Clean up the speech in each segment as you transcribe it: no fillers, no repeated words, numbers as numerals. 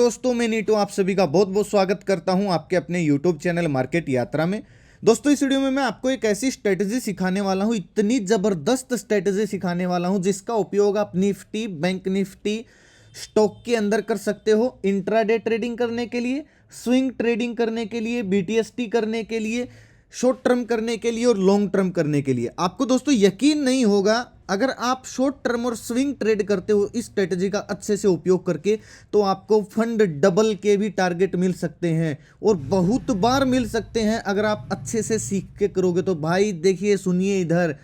दोस्तों मैं नीटू आप सभी का बहुत बहुत स्वागत करता हूं आपके अपने YouTube चैनल मार्केट यात्रा में। दोस्तों इस वीडियो में मैं आपको एक ऐसी स्ट्रेटजी सिखाने वाला हूं, इतनी ज़बरदस्त स्ट्रेटजी सिखाने वाला हूं जिसका उपयोग आप निफ्टी, बैंक निफ्टी स्टॉक के अंदर कर सकते हो, इंट्राडे ट्रेडिंग करने के लिए, स्विंग ट्रेडिंग करने के लिए, बीटीएसटी करने के लिए, शॉर्ट टर्म करने के लिए और लॉन्ग टर्म करने के लिए। आपको दोस्तों यकीन नहीं होगा, अगर आप शॉर्ट टर्म और स्विंग ट्रेड करते हो इस स्ट्रेटजी का अच्छे से उपयोग करके, तो आपको फंड डबल के भी टारगेट मिल सकते हैं और बहुत बार मिल सकते हैं अगर आप अच्छे से सीख के करोगे तो। भाई देखिए, सुनिए, इधर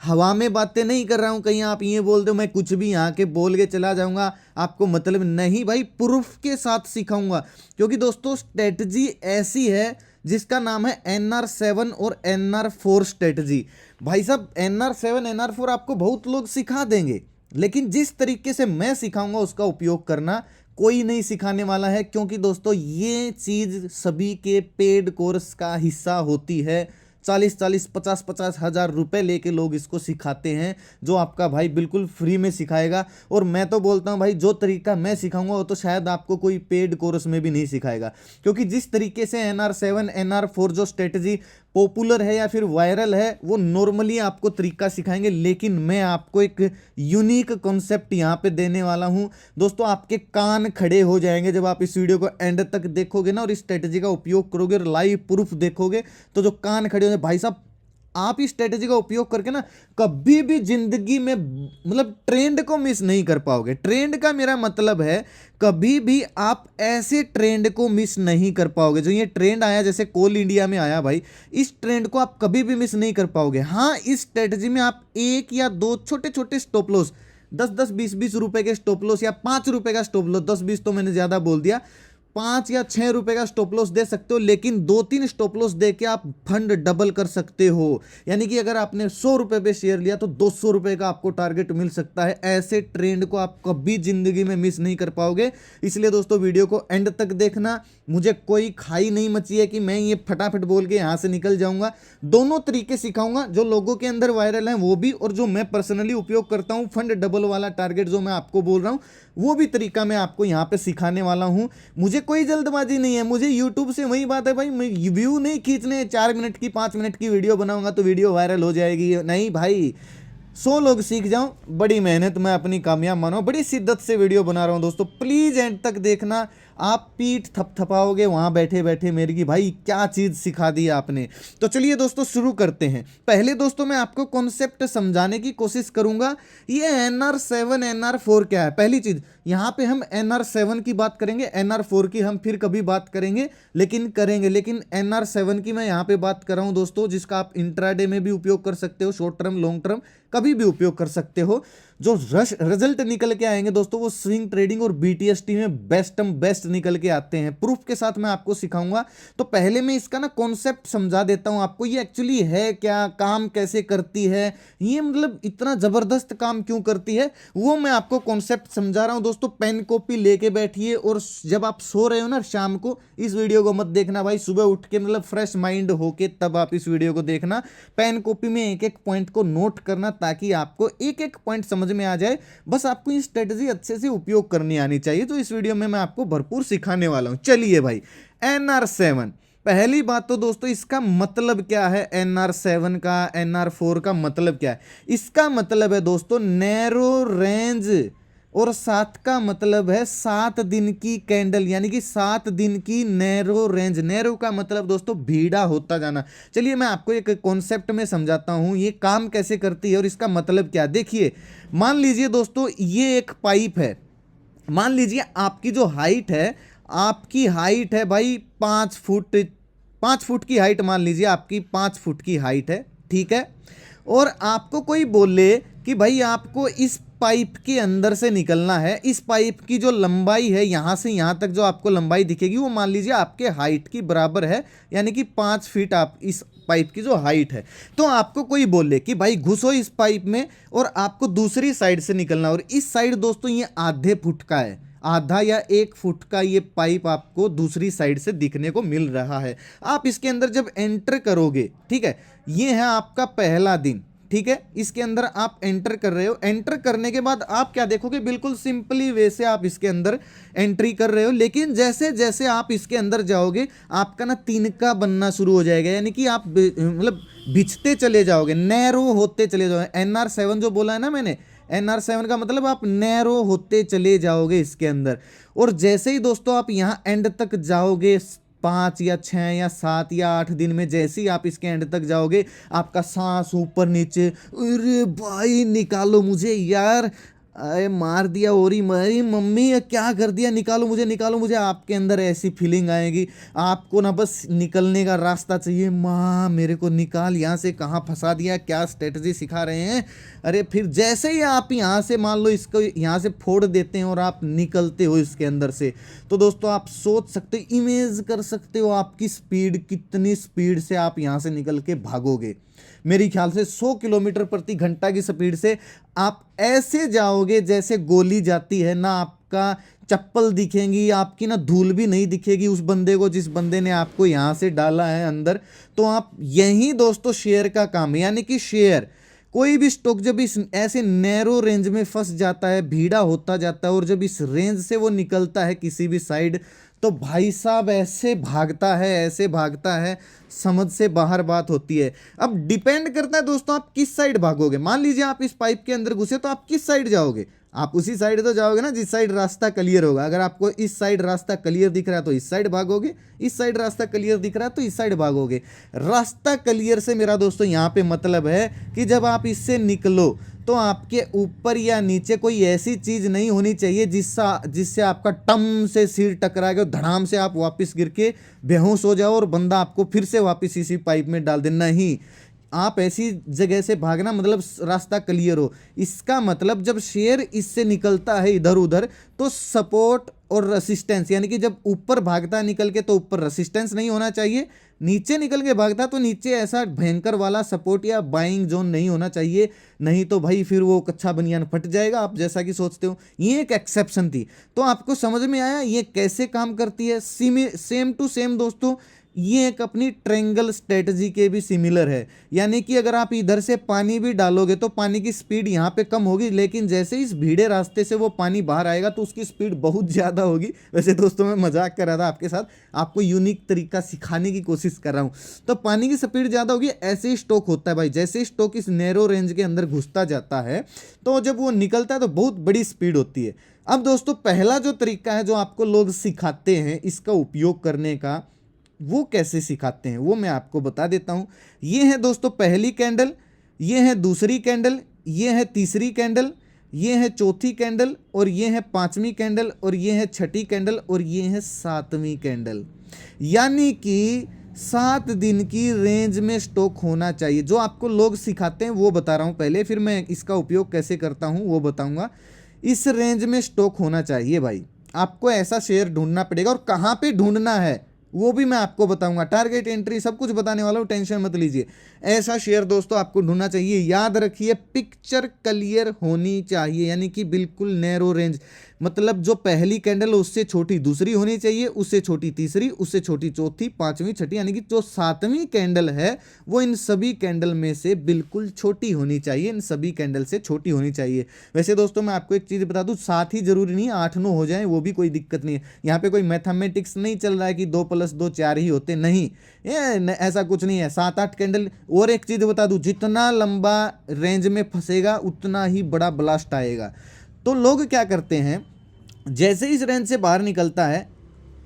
हवा में बातें नहीं कर रहा हूं, कहीं आप ये बोल दो मैं कुछ भी यहाँ के बोल के चला जाऊंगा, आपको मतलब नहीं भाई, प्रूफ के साथ सिखाऊंगा। क्योंकि दोस्तों स्ट्रेटजी ऐसी है जिसका नाम है NR7 और NR4 स्ट्रेटजी। भाई साहब NR7 NR4 आपको बहुत लोग सिखा देंगे, लेकिन जिस तरीके से मैं सिखाऊंगा उसका उपयोग करना कोई नहीं सिखाने वाला है। क्योंकि दोस्तों ये चीज सभी के पेड कोर्स का हिस्सा होती है। 40-40, 50-50 हज़ार रुपए लेके लोग इसको सिखाते हैं, जो आपका भाई बिल्कुल फ्री में सिखाएगा। और मैं तो बोलता हूं भाई, जो तरीका मैं सिखाऊंगा वो तो शायद आपको कोई पेड कोर्स में भी नहीं सिखाएगा। क्योंकि जिस तरीके से NR7 NR4 जो स्ट्रेटजी पॉपुलर है या फिर वायरल है, वो नॉर्मली आपको तरीका सिखाएंगे, लेकिन मैं आपको एक यूनिक कॉन्सेप्ट यहाँ पे देने वाला हूँ। दोस्तों आपके कान खड़े हो जाएंगे जब आप इस वीडियो को एंड तक देखोगे ना और इस स्ट्रेटजी का उपयोग करोगे और लाइव प्रूफ देखोगे, तो जो कान खड़े हो जाए भाई साहब, आप इस स्ट्रेटजी का उपयोग करके ना कभी भी जिंदगी में मतलब ट्रेंड को मिस नहीं कर पाओगे। ट्रेंड का मेरा मतलब है कभी भी आप ऐसे ट्रेंड को मिस नहीं कर पाओगे। जो ये ट्रेंड आया जैसे कोल इंडिया में आया भाई, इस ट्रेंड को आप कभी भी मिस नहीं कर पाओगे। हाँ, इस स्ट्रेटजी में आप एक या दो छोटे छोटे स्टॉप लॉस, 10-10, 20-20 रुपए के स्टॉप लॉस या 5 रुपए का स्टॉप लॉस, 10-20 तो मैंने ज्यादा बोल दिया, 5 या 6 रुपए का स्टॉप लॉस दे सकते हो, लेकिन 2-3 स्टॉप लॉस दे के आप फंड डबल कर सकते हो। यानी कि अगर आपने 100 रुपए पे शेयर लिया तो 200 रुपए का आपको टारगेट मिल सकता है। ऐसे ट्रेंड को आप कभी जिंदगी में मिस नहीं कर पाओगे। इसलिए दोस्तों वीडियो को एंड तक देखना। मुझे कोई खाई नहीं मची है कि मैं ये फटाफट बोल के यहां से निकल जाऊंगा। दोनों तरीके सिखाऊंगा, जो लोगों के अंदर वायरल है वो भी, और जो मैं पर्सनली उपयोग करता हूं फंड डबल वाला टारगेट जो मैं आपको बोल रहा हूं, वो भी तरीका मैं आपको यहां पे सिखाने वाला हूं। मुझे कोई जल्दबाजी नहीं है, मुझे यूट्यूब से वही बात है भाई, व्यू नहीं खींचने, 4 मिनट की 5 मिनट की वीडियो बनाऊंगा तो वीडियो वायरल हो जाएगी। नहीं भाई, 100 लोग सीख जाऊं, बड़ी मेहनत मैं अपनी कामयाब मानो, बड़ी शिद्दत से वीडियो बना रहा हूं। दोस्तों प्लीज एंड तक देखना, आप पीठ थपथपाओगे वहां बैठे बैठे मेरी की भाई क्या चीज सिखा दी आपने। तो चलिए दोस्तों शुरू करते हैं। पहले दोस्तों मैं आपको कॉन्सेप्ट समझाने की कोशिश करूंगा। ये NR7 NR4 क्या है। पहली चीज, यहां पे हम NR7 की बात करेंगे, NR4 की हम फिर कभी बात करेंगे, लेकिन NR7 की मैं यहां पे बात कर रहा हूं दोस्तों, जिसका आप इंट्राडे में भी उपयोग कर सकते हो, शॉर्ट टर्म लॉन्ग टर्म कभी भी उपयोग कर सकते हो। जो रिजल्ट निकल के आएंगे दोस्तों, वो स्विंग ट्रेडिंग और बीटीएसटी में बेस्ट निकल के आते हैं। प्रूफ के साथ मैं आपको सिखाऊंगा। तो पहले मैं इसका ना कॉन्सेप्ट समझा देता हूं आपको, ये एक्चुअली है क्या, काम कैसे करती है, ये मतलब इतना जबरदस्त काम क्यों करती है, वो मैं आपको कॉन्सेप्ट समझा रहा हूं। दोस्तों पेन कॉपी लेके बैठिए, और जब आप सो रहे हो ना शाम को, इस वीडियो को मत देखना भाई, सुबह उठ के मतलब फ्रेश माइंड होके तब आप इस वीडियो को देखना। पेन कॉपी में एक एक पॉइंट को नोट करना, ताकि आपको एक एक पॉइंट समझ में आ जाए। बस आपको ये स्ट्रेटजी अच्छे से उपयोग करनी आनी चाहिए। तो इस वीडियो में मैं आपको भरपूर सिखाने वाला हूं। चलिए भाई, NR7, पहली बात तो दोस्तों इसका मतलब क्या है। NR7 का, NR4 का मतलब क्या है। इसका मतलब है दोस्तों नैरो रेंज, और 7 का मतलब है 7 दिन की कैंडल, यानी कि 7 दिन की नैरो रेंज। नैरो का मतलब दोस्तों भीड़ा होता जाना। चलिए मैं आपको एक कॉन्सेप्ट में समझाता हूं ये काम कैसे करती है और इसका मतलब क्या। देखिए, मान लीजिए दोस्तों ये एक पाइप है, मान लीजिए आपकी जो हाइट है, आपकी हाइट है भाई 5 फुट, 5 फुट की हाइट मान लीजिए आपकी 5 फुट की हाइट है, ठीक है। और आपको कोई बोले कि भाई आपको इस पाइप के अंदर से निकलना है, इस पाइप की जो लंबाई है यहां से यहां तक जो आपको लंबाई दिखेगी वो मान लीजिए आपके हाइट की बराबर है, यानी कि 5 फीट आप इस पाइप की जो हाइट है। तो आपको कोई बोले कि भाई घुसो इस पाइप में और आपको दूसरी साइड से निकलना, और इस साइड दोस्तों ये आधे फुट का है, आधा या 1 फुट का ये पाइप आपको दूसरी साइड से दिखने को मिल रहा है। आप इसके अंदर जब एंटर करोगे, ठीक है, ये है आपका पहला दिन, ठीक है, इसके अंदर आप एंटर कर रहे हो। एंटर करने के बाद आप क्या देखोगे, बिल्कुल सिंपली वे से आप इसके अंदर एंट्री कर रहे हो, लेकिन जैसे जैसे आप इसके अंदर जाओगे आपका ना तिनका बनना शुरू हो जाएगा, यानी कि आप मतलब बिछते चले जाओगे, नैरो होते चले जाओगे। NR7 जो बोला है ना मैंने, NR7 का मतलब आप नैरो होते चले जाओगे इसके अंदर। और जैसे ही दोस्तों आप यहाँ एंड तक जाओगे, 5 या 6 या 7 या 8 दिन में, जैसे ही आप इसके एंड तक जाओगे आपका सांस ऊपर नीचे, अरे भाई निकालो मुझे यार, अरे मार दिया, और ही मेरी मम्मी क्या कर दिया, निकालो मुझे निकालो मुझे, आपके अंदर ऐसी फीलिंग आएगी। आपको ना बस निकलने का रास्ता चाहिए, माँ मेरे को निकाल यहाँ से, कहाँ फंसा दिया, क्या स्ट्रेटजी सिखा रहे हैं। अरे फिर जैसे ही आप यहाँ से मान लो इसको यहाँ से फोड़ देते हैं और आप निकलते हो इसके अंदर से, तो दोस्तों आप सोच सकते हो, इमेज कर सकते हो आपकी स्पीड, कितनी स्पीड से आप यहाँ से निकल के भागोगे। मेरी ख्याल से 100 किलोमीटर प्रति घंटा की स्पीड से आप ऐसे जाओगे जैसे गोली जाती है ना, आपका चप्पल दिखेंगी, आपकी ना धूल भी नहीं दिखेगी उस बंदे को जिस बंदे ने आपको यहाँ से डाला है अंदर। तो आप यही दोस्तों शेयर का काम है, यानी कि शेयर कोई भी स्टॉक जब इस ऐसे नैरो रेंज में फंस जाता है, भीड़ा होता जाता है, और जब इस रेंज से वो निकलता है किसी भी साइड, तो भाई साहब ऐसे भागता है, ऐसे भागता है, समझ से बाहर बात होती है। अब डिपेंड करता है दोस्तों आप किस साइड भागोगे। मान लीजिए आप इस पाइप के अंदर घुसे, तो आप किस साइड जाओगे, आप उसी साइड तो जाओगे ना जिस साइड रास्ता क्लियर होगा। अगर आपको इस साइड रास्ता क्लियर दिख रहा है तो इस साइड भागोगे, इस साइड रास्ता क्लियर दिख रहा है तो इस साइड भागोगे। रास्ता क्लियर से मेरा दोस्तों यहाँ पे मतलब है कि जब आप इससे निकलो तो आपके ऊपर या नीचे कोई ऐसी चीज नहीं होनी चाहिए जिससे आपका टम से सिर टकराएगा, धड़ाम से आप वापस गिर के बेहोश हो जाओ और बंदा आपको फिर से वापस इसी पाइप में डाल देना। नहीं, आप ऐसी जगह से भागना मतलब रास्ता क्लियर हो। इसका मतलब जब शेयर इससे निकलता है इधर उधर तो सपोर्ट और रेसिस्टेंस, यानी कि जब ऊपर भागता है निकल के तो ऊपर रेसिस्टेंस नहीं होना चाहिए, नीचे निकल के भागता तो नीचे ऐसा भयंकर वाला सपोर्ट या बाइंग जोन नहीं होना चाहिए, नहीं तो भाई फिर वो कच्चा बनियान फट जाएगा, आप जैसा कि सोचते हो। ये एक एक्सेप्शन थी। तो आपको समझ में आया ये कैसे काम करती है। सेम टू सेम दोस्तों ये एक अपनी ट्रायंगल स्ट्रेटजी के भी सिमिलर है, यानी कि अगर आप इधर से पानी भी डालोगे तो पानी की स्पीड यहाँ पे कम होगी, लेकिन जैसे इस भीड़े रास्ते से वो पानी बाहर आएगा तो उसकी स्पीड बहुत ज़्यादा होगी। वैसे दोस्तों मैं मजाक कर रहा था आपके साथ, आपको यूनिक तरीका सिखाने की कोशिश कर रहा हूँ। तो पानी की स्पीड ज़्यादा होगी, ऐसे ही स्टॉक होता है भाई। जैसे ही स्टॉक इस नैरो रेंज के अंदर घुसता जाता है तो जब वो निकलता है तो बहुत बड़ी स्पीड होती है। अब दोस्तों पहला जो तरीका है जो आपको लोग सिखाते हैं इसका उपयोग करने का, वो कैसे सिखाते हैं वो मैं आपको बता देता हूं। ये है दोस्तों पहली कैंडल, ये है दूसरी कैंडल, ये है तीसरी कैंडल, ये है चौथी कैंडल, और ये है पांचवी कैंडल, और ये है छठी कैंडल, और ये है सातवीं कैंडल। यानी कि 7 दिन की रेंज में स्टॉक होना चाहिए। जो आपको लोग सिखाते हैं वो बता रहा हूं पहले, फिर मैं इसका उपयोग कैसे करता हूं वो बताऊंगा। इस रेंज में स्टॉक होना चाहिए भाई, आपको ऐसा शेयर ढूंढना पड़ेगा, और कहाँ पे ढूंढना है वो भी मैं आपको बताऊंगा। टारगेट एंट्री सब कुछ बताने वाला हूं, टेंशन मत लीजिए। ऐसा शेयर दोस्तों आपको ढूंढना चाहिए। याद रखिए पिक्चर क्लियर होनी चाहिए, यानी कि बिल्कुल नैरो रेंज, मतलब जो पहली कैंडल उससे छोटी दूसरी होनी चाहिए, उससे छोटी तीसरी, उससे छोटी चौथी, पांचवी, छठी, यानी कि जो सातवीं कैंडल है वो इन सभी कैंडल में से बिल्कुल छोटी होनी चाहिए, इन सभी कैंडल से छोटी होनी चाहिए। वैसे दोस्तों मैं आपको एक चीज़ बता दूं, 7 ही जरूरी नहीं, 8-9 हो जाए वो भी कोई दिक्कत नहीं है। यहाँ पे कोई मैथमेटिक्स नहीं चल रहा है कि 2 + 2 4 ही होते, नहीं, ऐसा कुछ नहीं है। 7-8 कैंडल। और एक चीज़ बता दूं, जितना लंबा रेंज में फंसेगा उतना ही बड़ा ब्लास्ट आएगा। तो लोग क्या करते हैं, जैसे इस रेंज से बाहर निकलता है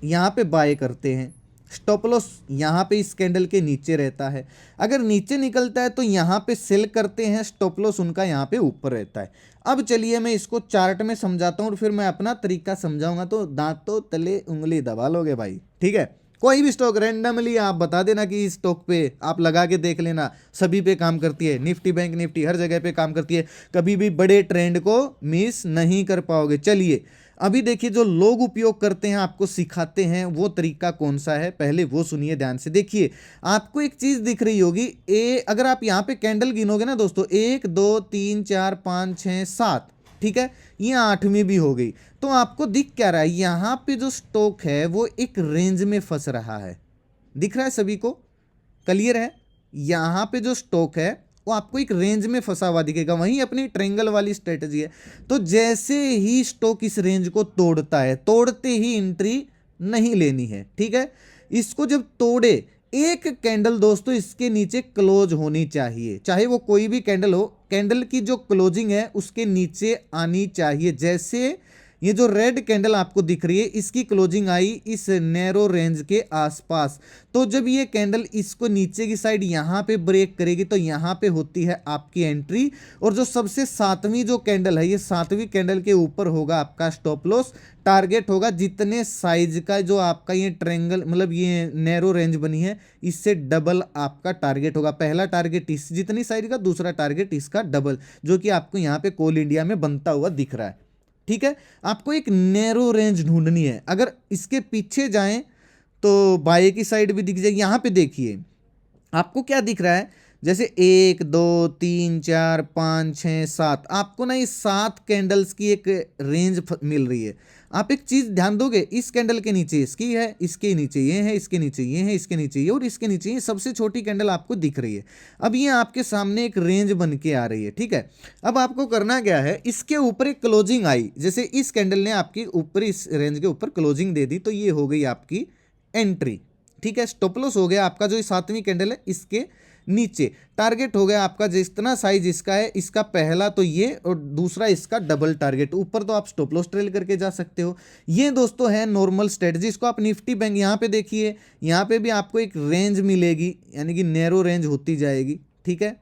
यहाँ पे बाय करते हैं, स्टॉप लॉस यहाँ पे इस कैंडल के नीचे रहता है। अगर नीचे निकलता है तो यहाँ पे सेल करते हैं, स्टॉप लॉस उनका यहाँ पे ऊपर रहता है। अब चलिए मैं इसको चार्ट में समझाता हूँ और फिर मैं अपना तरीका समझाऊंगा, तो दांतों तले उंगली दबा लोगे भाई, ठीक है। कोई भी स्टॉक रैंडमली आप बता देना कि इस स्टॉक पे आप लगा के देख लेना, सभी पे काम करती है। निफ्टी, बैंक निफ्टी हर जगह पे काम करती है, कभी भी बड़े ट्रेंड को मिस नहीं कर पाओगे। चलिए अभी देखिए जो लोग उपयोग करते हैं, आपको सिखाते हैं, वो तरीका कौन सा है पहले वो सुनिए ध्यान से। देखिए आपको एक चीज दिख रही होगी, अगर आप यहाँ पे कैंडल गिनोगे ना दोस्तों, 1 2 3 4 5 6 7, ठीक है, ये 8वीं भी हो गई। तो आपको दिख क्या रहा है, यहाँ पे जो स्टॉक है वो एक रेंज में फंस रहा है, दिख रहा है सभी को, क्लियर है। यहाँ पे जो स्टॉक है वो आपको एक रेंज में फंसा हुआ दिखेगा। वहीं अपनी ट्रायंगल वाली स्ट्रेटजी है, तो जैसे ही स्टॉक इस रेंज को तोड़ता है, तोड़ते ही एंट्री नहीं लेनी है, ठीक है। इसको जब तोड़े, एक कैंडल दोस्तों इसके नीचे क्लोज होनी चाहिए, चाहे वो कोई भी कैंडल हो, कैंडल की जो क्लोजिंग है उसके नीचे आनी चाहिए। जैसे ये जो रेड कैंडल आपको दिख रही है, इसकी क्लोजिंग आई इस नैरो रेंज के आसपास, तो जब ये कैंडल इसको नीचे की साइड यहाँ पे ब्रेक करेगी तो यहाँ पे होती है आपकी एंट्री। और जो सबसे सातवीं जो कैंडल है, ये सातवीं कैंडल के ऊपर होगा आपका स्टॉप लॉस। टारगेट होगा जितने साइज का जो आपका ये ट्रायंगल मतलब ये नैरो रेंज बनी है, इससे डबल आपका टारगेट होगा। पहला टारगेट इस जितनी साइज का, दूसरा टारगेट इसका डबल, जो कि आपको यहाँ पे कोल इंडिया में बनता हुआ दिख रहा है, ठीक है। आपको एक नैरो रेंज ढूंढनी है। अगर इसके पीछे जाएं तो बाएं की साइड भी दिख जाएगी। यहाँ पे देखिए आपको क्या दिख रहा है, जैसे 1 2 3 4 5 6 7, आपको ना ये 7 कैंडल्स की एक रेंज मिल रही है। आप एक चीज ध्यान दोगे, इस कैंडल के नीचे इसकी है, इसके नीचे ये है, इसके नीचे ये है, इसके नीचे ये और इसके नीचे ये, सबसे छोटी कैंडल आपको दिख रही है। अब ये आपके सामने एक रेंज बन के आ रही है, ठीक है। अब आपको करना क्या है, इसके ऊपर एक क्लोजिंग आई, जैसे इस कैंडल ने आपकी ऊपर इस रेंज के ऊपर क्लोजिंग दे दी, तो ये हो गई आपकी एंट्री, ठीक है। स्टॉप लॉस हो गया आपका जो 7वीं कैंडल है इसके नीचे। टारगेट हो गया आपका जितना साइज इसका है, इसका पहला तो ये और दूसरा इसका डबल टारगेट। ऊपर तो आप स्टॉप लॉस ट्रेल करके जा सकते हो। ये दोस्तों है नॉर्मल स्ट्रेटजी। इसको आप निफ्टी बैंक यहाँ पे देखिए, यहाँ पे भी आपको एक रेंज मिलेगी, यानी कि नैरो रेंज होती जाएगी, ठीक है।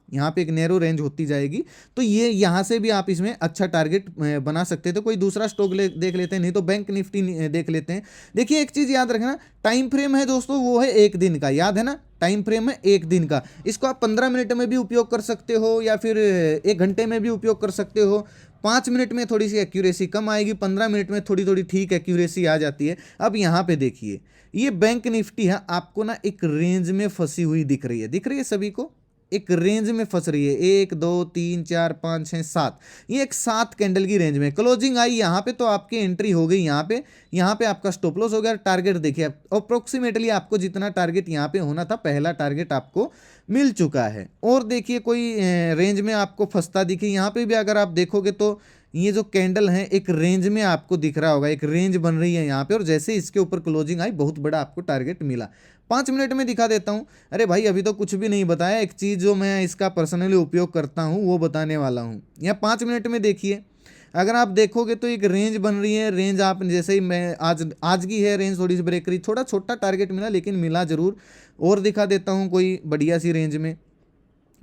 यहाँ पे एक नैरो रेंज होती जाएगी, तो ये यहाँ से भी आप इसमें अच्छा टारगेट बना सकते हैं। तो कोई दूसरा स्टॉक देख लेते हैं, नहीं तो बैंक निफ्टी देख लेते हैं। देखिए एक चीज़ याद रखना, टाइम फ्रेम है दोस्तों वो है 1 दिन का, याद है ना, टाइम फ्रेम है 1 दिन का। इसको आप 15 मिनट में भी उपयोग कर सकते हो या फिर 1 घंटे में भी उपयोग कर सकते हो। 5 मिनट में थोड़ी सी एक्यूरेसी कम आएगी, 15 मिनट में थोड़ी थोड़ी ठीक एक्यूरेसी आ जाती है। अब यहाँ पे देखिए ये बैंक निफ्टी है, आपको ना एक रेंज में फंसी हुई दिख रही है सभी को, एक रेंज में फंस रही है। 1 2 3 4 5 6 7, ये एक 7 कैंडल की रेंज में क्लोजिंग आई यहाँ पे, तो आपकी एंट्री हो गई यहाँ पे आपका स्टॉप लॉस हो गया। टारगेट देखिए अप्रोक्सीमेटली आपको जितना टारगेट यहाँ पे होना था, पहला टारगेट आपको मिल चुका है। और देखिए कोई रेंज में आपको फंसता दिखे, यहाँ पे भी अगर आप देखोगे तो ये जो कैंडल है एक रेंज में आपको दिख रहा होगा, एक रेंज बन रही है यहाँ पे, और जैसे इसके ऊपर क्लोजिंग आई बहुत बड़ा आपको टारगेट मिला। 5 मिनट में दिखा देता हूँ। अरे भाई अभी तो कुछ भी नहीं बताया, एक चीज़ जो मैं इसका पर्सनली उपयोग करता हूँ वो बताने वाला हूँ। यहाँ 5 मिनट में देखिए, अगर आप देखोगे तो एक रेंज बन रही है। रेंज आप जैसे ही मैं आज की है रेंज थोड़ी सी ब्रेक करी, थोड़ा छोटा टारगेट मिला लेकिन मिला जरूर। और दिखा देता हूँ कोई बढ़िया सी रेंज में,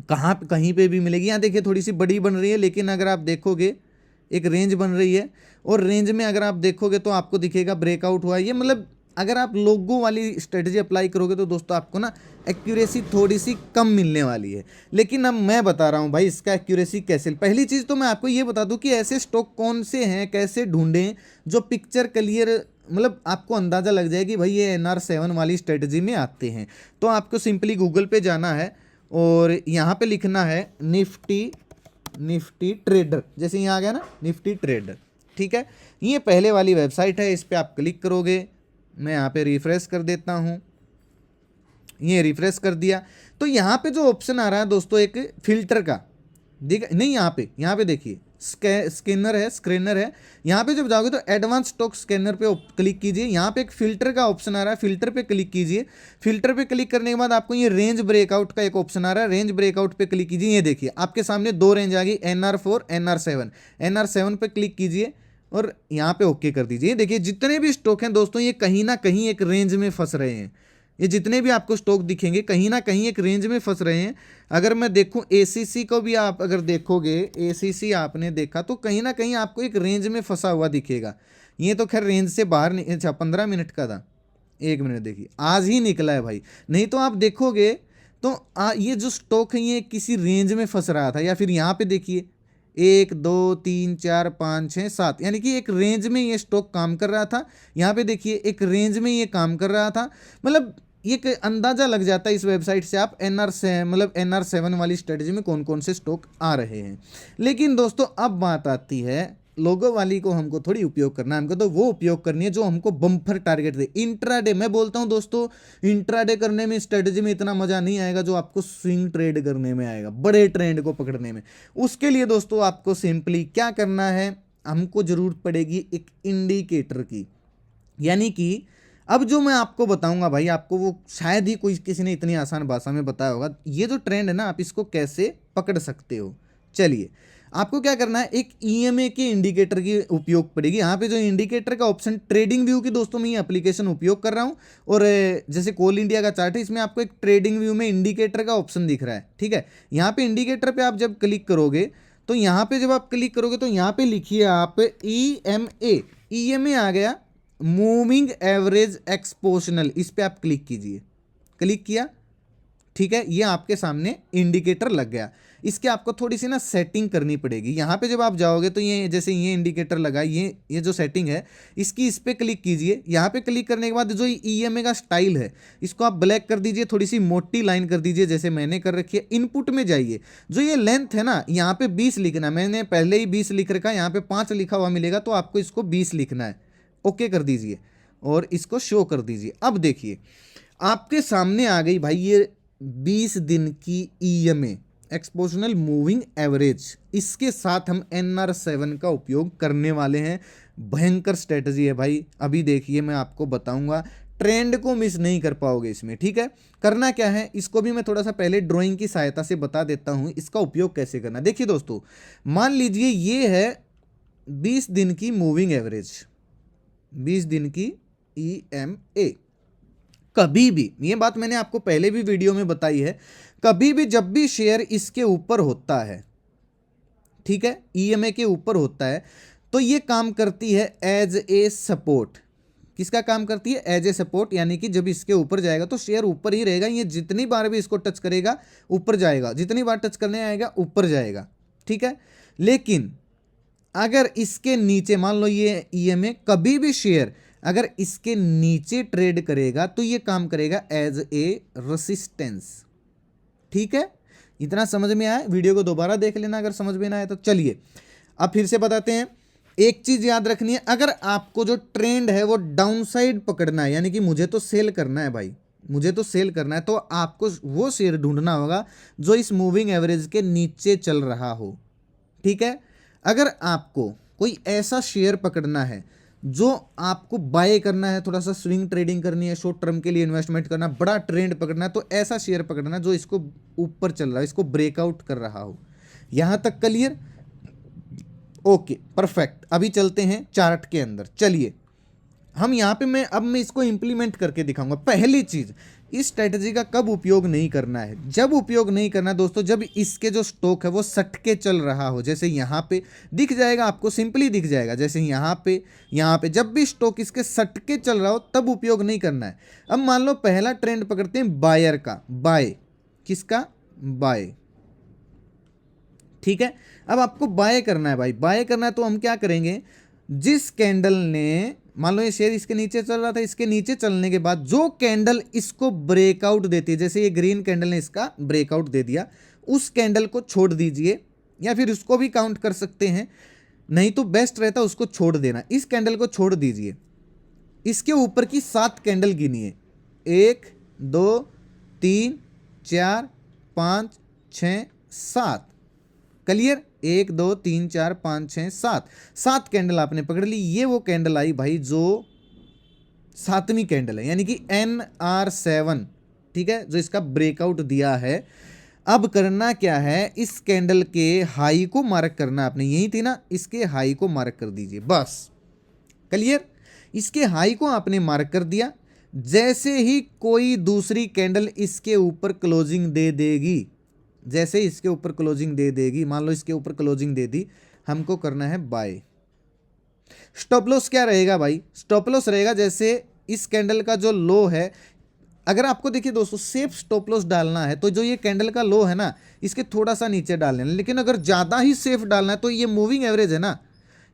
कहीं पे भी मिलेगी। यहाँ देखिए थोड़ी सी बड़ी बन रही है, लेकिन अगर आप देखोगे एक रेंज बन रही है, और रेंज में अगर आप देखोगे तो आपको दिखेगा ब्रेकआउट हुआ है। ये मतलब अगर आप लोगों वाली स्ट्रेटजी अप्लाई करोगे तो दोस्तों आपको ना एक्यूरेसी थोड़ी सी कम मिलने वाली है। लेकिन अब मैं बता रहा हूँ भाई इसका एक्यूरेसी कैसे। पहली चीज़ तो मैं आपको ये बता दूं कि ऐसे स्टॉक कौन से हैं, कैसे ढूंढें जो पिक्चर क्लियर मतलब आपको अंदाज़ा लग जाए कि भाई ये NR7 वाली स्ट्रेटजी में आते हैं। तो आपको सिंपली गूगल पे जाना है और यहाँ पे लिखना है निफ्टी ट्रेडर, जैसे यहाँ आ गया ना निफ्टी ट्रेडर, ठीक है। ये पहले वाली वेबसाइट है, इस पर आप क्लिक करोगे। मैं यहाँ पे रिफ्रेश कर देता हूँ, ये रिफ्रेश कर दिया तो यहाँ पे जो ऑप्शन आ रहा है दोस्तों एक फिल्टर का, देख नहीं यहाँ पे देखिए स्कैनर है। यहाँ पे जब जाओगे तो एडवांस स्टॉक स्कैनर पे क्लिक कीजिए। यहाँ पे एक फिल्टर का ऑप्शन आ रहा है, फिल्टर पे क्लिक कीजिए। फिल्टर पे क्लिक करने के बाद आपको ये रेंज ब्रेकआउट का एक ऑप्शन आ रहा है, रेंज ब्रेकआउट पे क्लिक कीजिए। ये देखिए आपके सामने 2 रेंज आ गई, NR4 NR7 पे क्लिक कीजिए और यहाँ पे ओके कर दीजिए। देखिए जितने भी स्टॉक हैं दोस्तों ये कहीं ना कहीं एक रेंज में फंस रहे हैं। ये जितने भी आपको स्टॉक दिखेंगे कहीं ना कहीं एक रेंज में फंस रहे हैं। अगर मैं देखूं ACC को भी आप अगर देखोगे, ACC आपने देखा तो कहीं ना कहीं आपको एक रेंज में फंसा हुआ दिखेगा। ये तो खैर रेंज से बाहर नहीं, अच्छा 15 मिनट का था, 1 मिनट देखिए आज ही निकला है भाई। नहीं तो आप देखोगे तो ये जो स्टॉक है ये किसी रेंज में फंस रहा था। या फिर यहाँ पे देखिए 1 2 3 4 5 6 7, यानी कि एक रेंज में ये स्टॉक काम कर रहा था। यहाँ पे देखिए एक रेंज में ये काम कर रहा था। मतलब ये अंदाज़ा लग जाता है इस वेबसाइट से आप NR7 वाली स्ट्रेटजी में कौन कौन से स्टॉक आ रहे हैं। लेकिन दोस्तों अब बात आती है लोगो वाली को हमको थोड़ी उपयोग करना है, हमको तो वो उपयोग करनी है जो हमको बम्पर टारगेट दे। इंट्राडे, मैं बोलता हूं दोस्तों, इंट्राडे करने में, स्ट्रेटजी में इतना मजा नहीं आएगा जो आपको स्विंग ट्रेड करने में आएगा, बड़े ट्रेंड को पकड़ने में। उसके लिए दोस्तों आपको सिंपली क्या करना है, हमको जरूरत पड़ेगी एक इंडिकेटर की। यानी कि अब जो मैं आपको बताऊंगा भाई, आपको वो शायद ही कोई किसी ने इतनी आसान भाषा में बताया होगा। ये जो ट्रेंड है ना, आप इसको कैसे पकड़ सकते हो। चलिए, आपको क्या करना है, एक ईएमए के इंडिकेटर की उपयोग पड़ेगी। यहाँ पे जो इंडिकेटर का ऑप्शन, ट्रेडिंग व्यू की दोस्तों मैं ये एप्लीकेशन उपयोग कर रहा हूँ, और जैसे कोल इंडिया का चार्ट है, इसमें आपको एक ट्रेडिंग व्यू में इंडिकेटर का ऑप्शन दिख रहा है, ठीक है। यहाँ पे इंडिकेटर पे आप जब क्लिक करोगे, तो यहाँ पे जब आप क्लिक करोगे तो यहाँ पे लिखिए आप ईएमए, ईएमए आ गया, मूविंग एवरेज एक्सपोनेंशियल, इस पे आप क्लिक कीजिए। क्लिक किया, ठीक है, ये आपके सामने इंडिकेटर लग गया। इसके आपको थोड़ी सी ना सेटिंग करनी पड़ेगी। यहाँ पे जब आप जाओगे तो ये जैसे ये इंडिकेटर लगा, ये जो सेटिंग है इसकी, इस पे क्लिक कीजिए। यहाँ पे क्लिक करने के बाद जो ईएमए का स्टाइल है इसको आप ब्लैक कर दीजिए, थोड़ी सी मोटी लाइन कर दीजिए जैसे मैंने कर रखी है। इनपुट में जाइए, जो ये लेंथ है ना, यहाँ पे 20 लिखना, मैंने पहले ही 20 लिख रखा है, यहाँ पे 5 लिखा हुआ मिलेगा, तो आपको इसको 20 लिखना है। ओके कर दीजिए और इसको शो कर दीजिए। अब देखिए आपके सामने आ गई भाई ये 20 दिन की ईएमए, एक्सपोनेंशियल मूविंग एवरेज। इसके साथ हम NR7 का उपयोग करने वाले हैं। भयंकर स्ट्रेटजी है भाई, अभी देखिए मैं आपको बताऊंगा, ट्रेंड को मिस नहीं कर पाओगे इसमें, ठीक है। करना क्या है, इसको भी मैं थोड़ा सा पहले ड्राइंग की सहायता से बता देता हूं, इसका उपयोग कैसे करना। देखिए दोस्तों, मान लीजिए ये है 20 दिन की मूविंग एवरेज, 20 दिन की ईएमए। कभी भी, ये बात मैंने आपको पहले भी वीडियो में बताई है, कभी भी जब भी शेयर इसके ऊपर होता है, ठीक है, ईएमए के ऊपर होता है, तो ये काम करती है एज ए सपोर्ट। किसका काम करती है, एज ए सपोर्ट, यानी कि जब इसके ऊपर जाएगा तो शेयर ऊपर ही रहेगा, ये जितनी बार भी इसको टच करेगा ऊपर जाएगा, जितनी बार टच करने आएगा ऊपर जाएगा, ठीक है। लेकिन अगर इसके नीचे, मान लो ये ईएमए, कभी भी शेयर अगर इसके नीचे ट्रेड करेगा तो ये काम करेगा एज ए रेसिस्टेंस, ठीक है। इतना समझ में आया, वीडियो को दोबारा देख लेना अगर समझ में ना आए तो। चलिए अब फिर से बताते हैं। एक चीज याद रखनी है, अगर आपको जो ट्रेंड है वो डाउन साइड पकड़ना है, यानी कि मुझे तो सेल करना है भाई, मुझे तो सेल करना है, तो आपको वो शेयर ढूंढना होगा जो इस मूविंग एवरेज के नीचे चल रहा हो, ठीक है। अगर आपको कोई ऐसा शेयर पकड़ना है जो आपको बाय करना है, थोड़ा सा स्विंग ट्रेडिंग करनी है, शॉर्ट टर्म के लिए इन्वेस्टमेंट करना, बड़ा ट्रेंड पकड़ना है, तो ऐसा शेयर पकड़ना है जो इसको ऊपर चल रहा है, इसको ब्रेकआउट कर रहा हो। यहां तक क्लियर? Okay, perfect. अभी चलते हैं चार्ट के अंदर। चलिए हम यहाँ पे मैं इसको इंप्लीमेंट करके दिखाऊंगा। पहली चीज, इस स्ट्रेटजी का कब उपयोग नहीं करना है, जब उपयोग नहीं करना है दोस्तों, जब इसके जो स्टॉक है वो सटके चल रहा हो। जैसे यहाँ पे दिख जाएगा आपको, सिंपली दिख जाएगा, जैसे यहाँ पे जब भी स्टॉक इसके सटके चल रहा हो तब उपयोग नहीं करना है। अब मान लो पहला ट्रेंड पकड़ते हैं बायर का, बाय, किसका, बाय, ठीक है। अब आपको बाय करना है भाई, बाय करना है तो हम क्या करेंगे, जिस कैंडल ने, मान लो ये शेयर इसके नीचे चल रहा था, इसके नीचे चलने के बाद जो कैंडल इसको ब्रेकआउट देती है, जैसे ये ग्रीन कैंडल ने इसका ब्रेकआउट दे दिया, उस कैंडल को छोड़ दीजिए, या फिर उसको भी काउंट कर सकते हैं, नहीं तो बेस्ट रहता उसको छोड़ देना। इस कैंडल को छोड़ दीजिए, इसके ऊपर की 7 कैंडल गिनिए, 1 2 3 4 5 6 7, क्लियर, 1 2 3 4 5 6 7 कैंडल आपने पकड़ ली। ये वो कैंडल आई भाई जो 7वीं कैंडल है, यानी कि NR7, ठीक है, जो इसका ब्रेकआउट दिया है। अब करना क्या है, इस कैंडल के हाई को मार्क करना आपने, यही थी ना, इसके हाई को मार्क कर दीजिए, बस, क्लियर। इसके हाई को आपने मार्क कर दिया, जैसे ही कोई दूसरी कैंडल इसके ऊपर क्लोजिंग दे देगी, जैसे इसके ऊपर क्लोजिंग दे देगी, मान लो इसके ऊपर क्लोजिंग दे दी, हमको करना है बाय। स्टॉप लॉस क्या रहेगा भाई, स्टॉप लॉस रहेगा जैसे इस कैंडल का जो लो है, अगर आपको देखिए दोस्तों सेफ स्टॉप लॉस डालना है तो जो ये कैंडल का लो है ना, इसके थोड़ा सा नीचे डालना है। लेकिन अगर ज़्यादा ही सेफ डालना है तो ये मूविंग एवरेज है ना,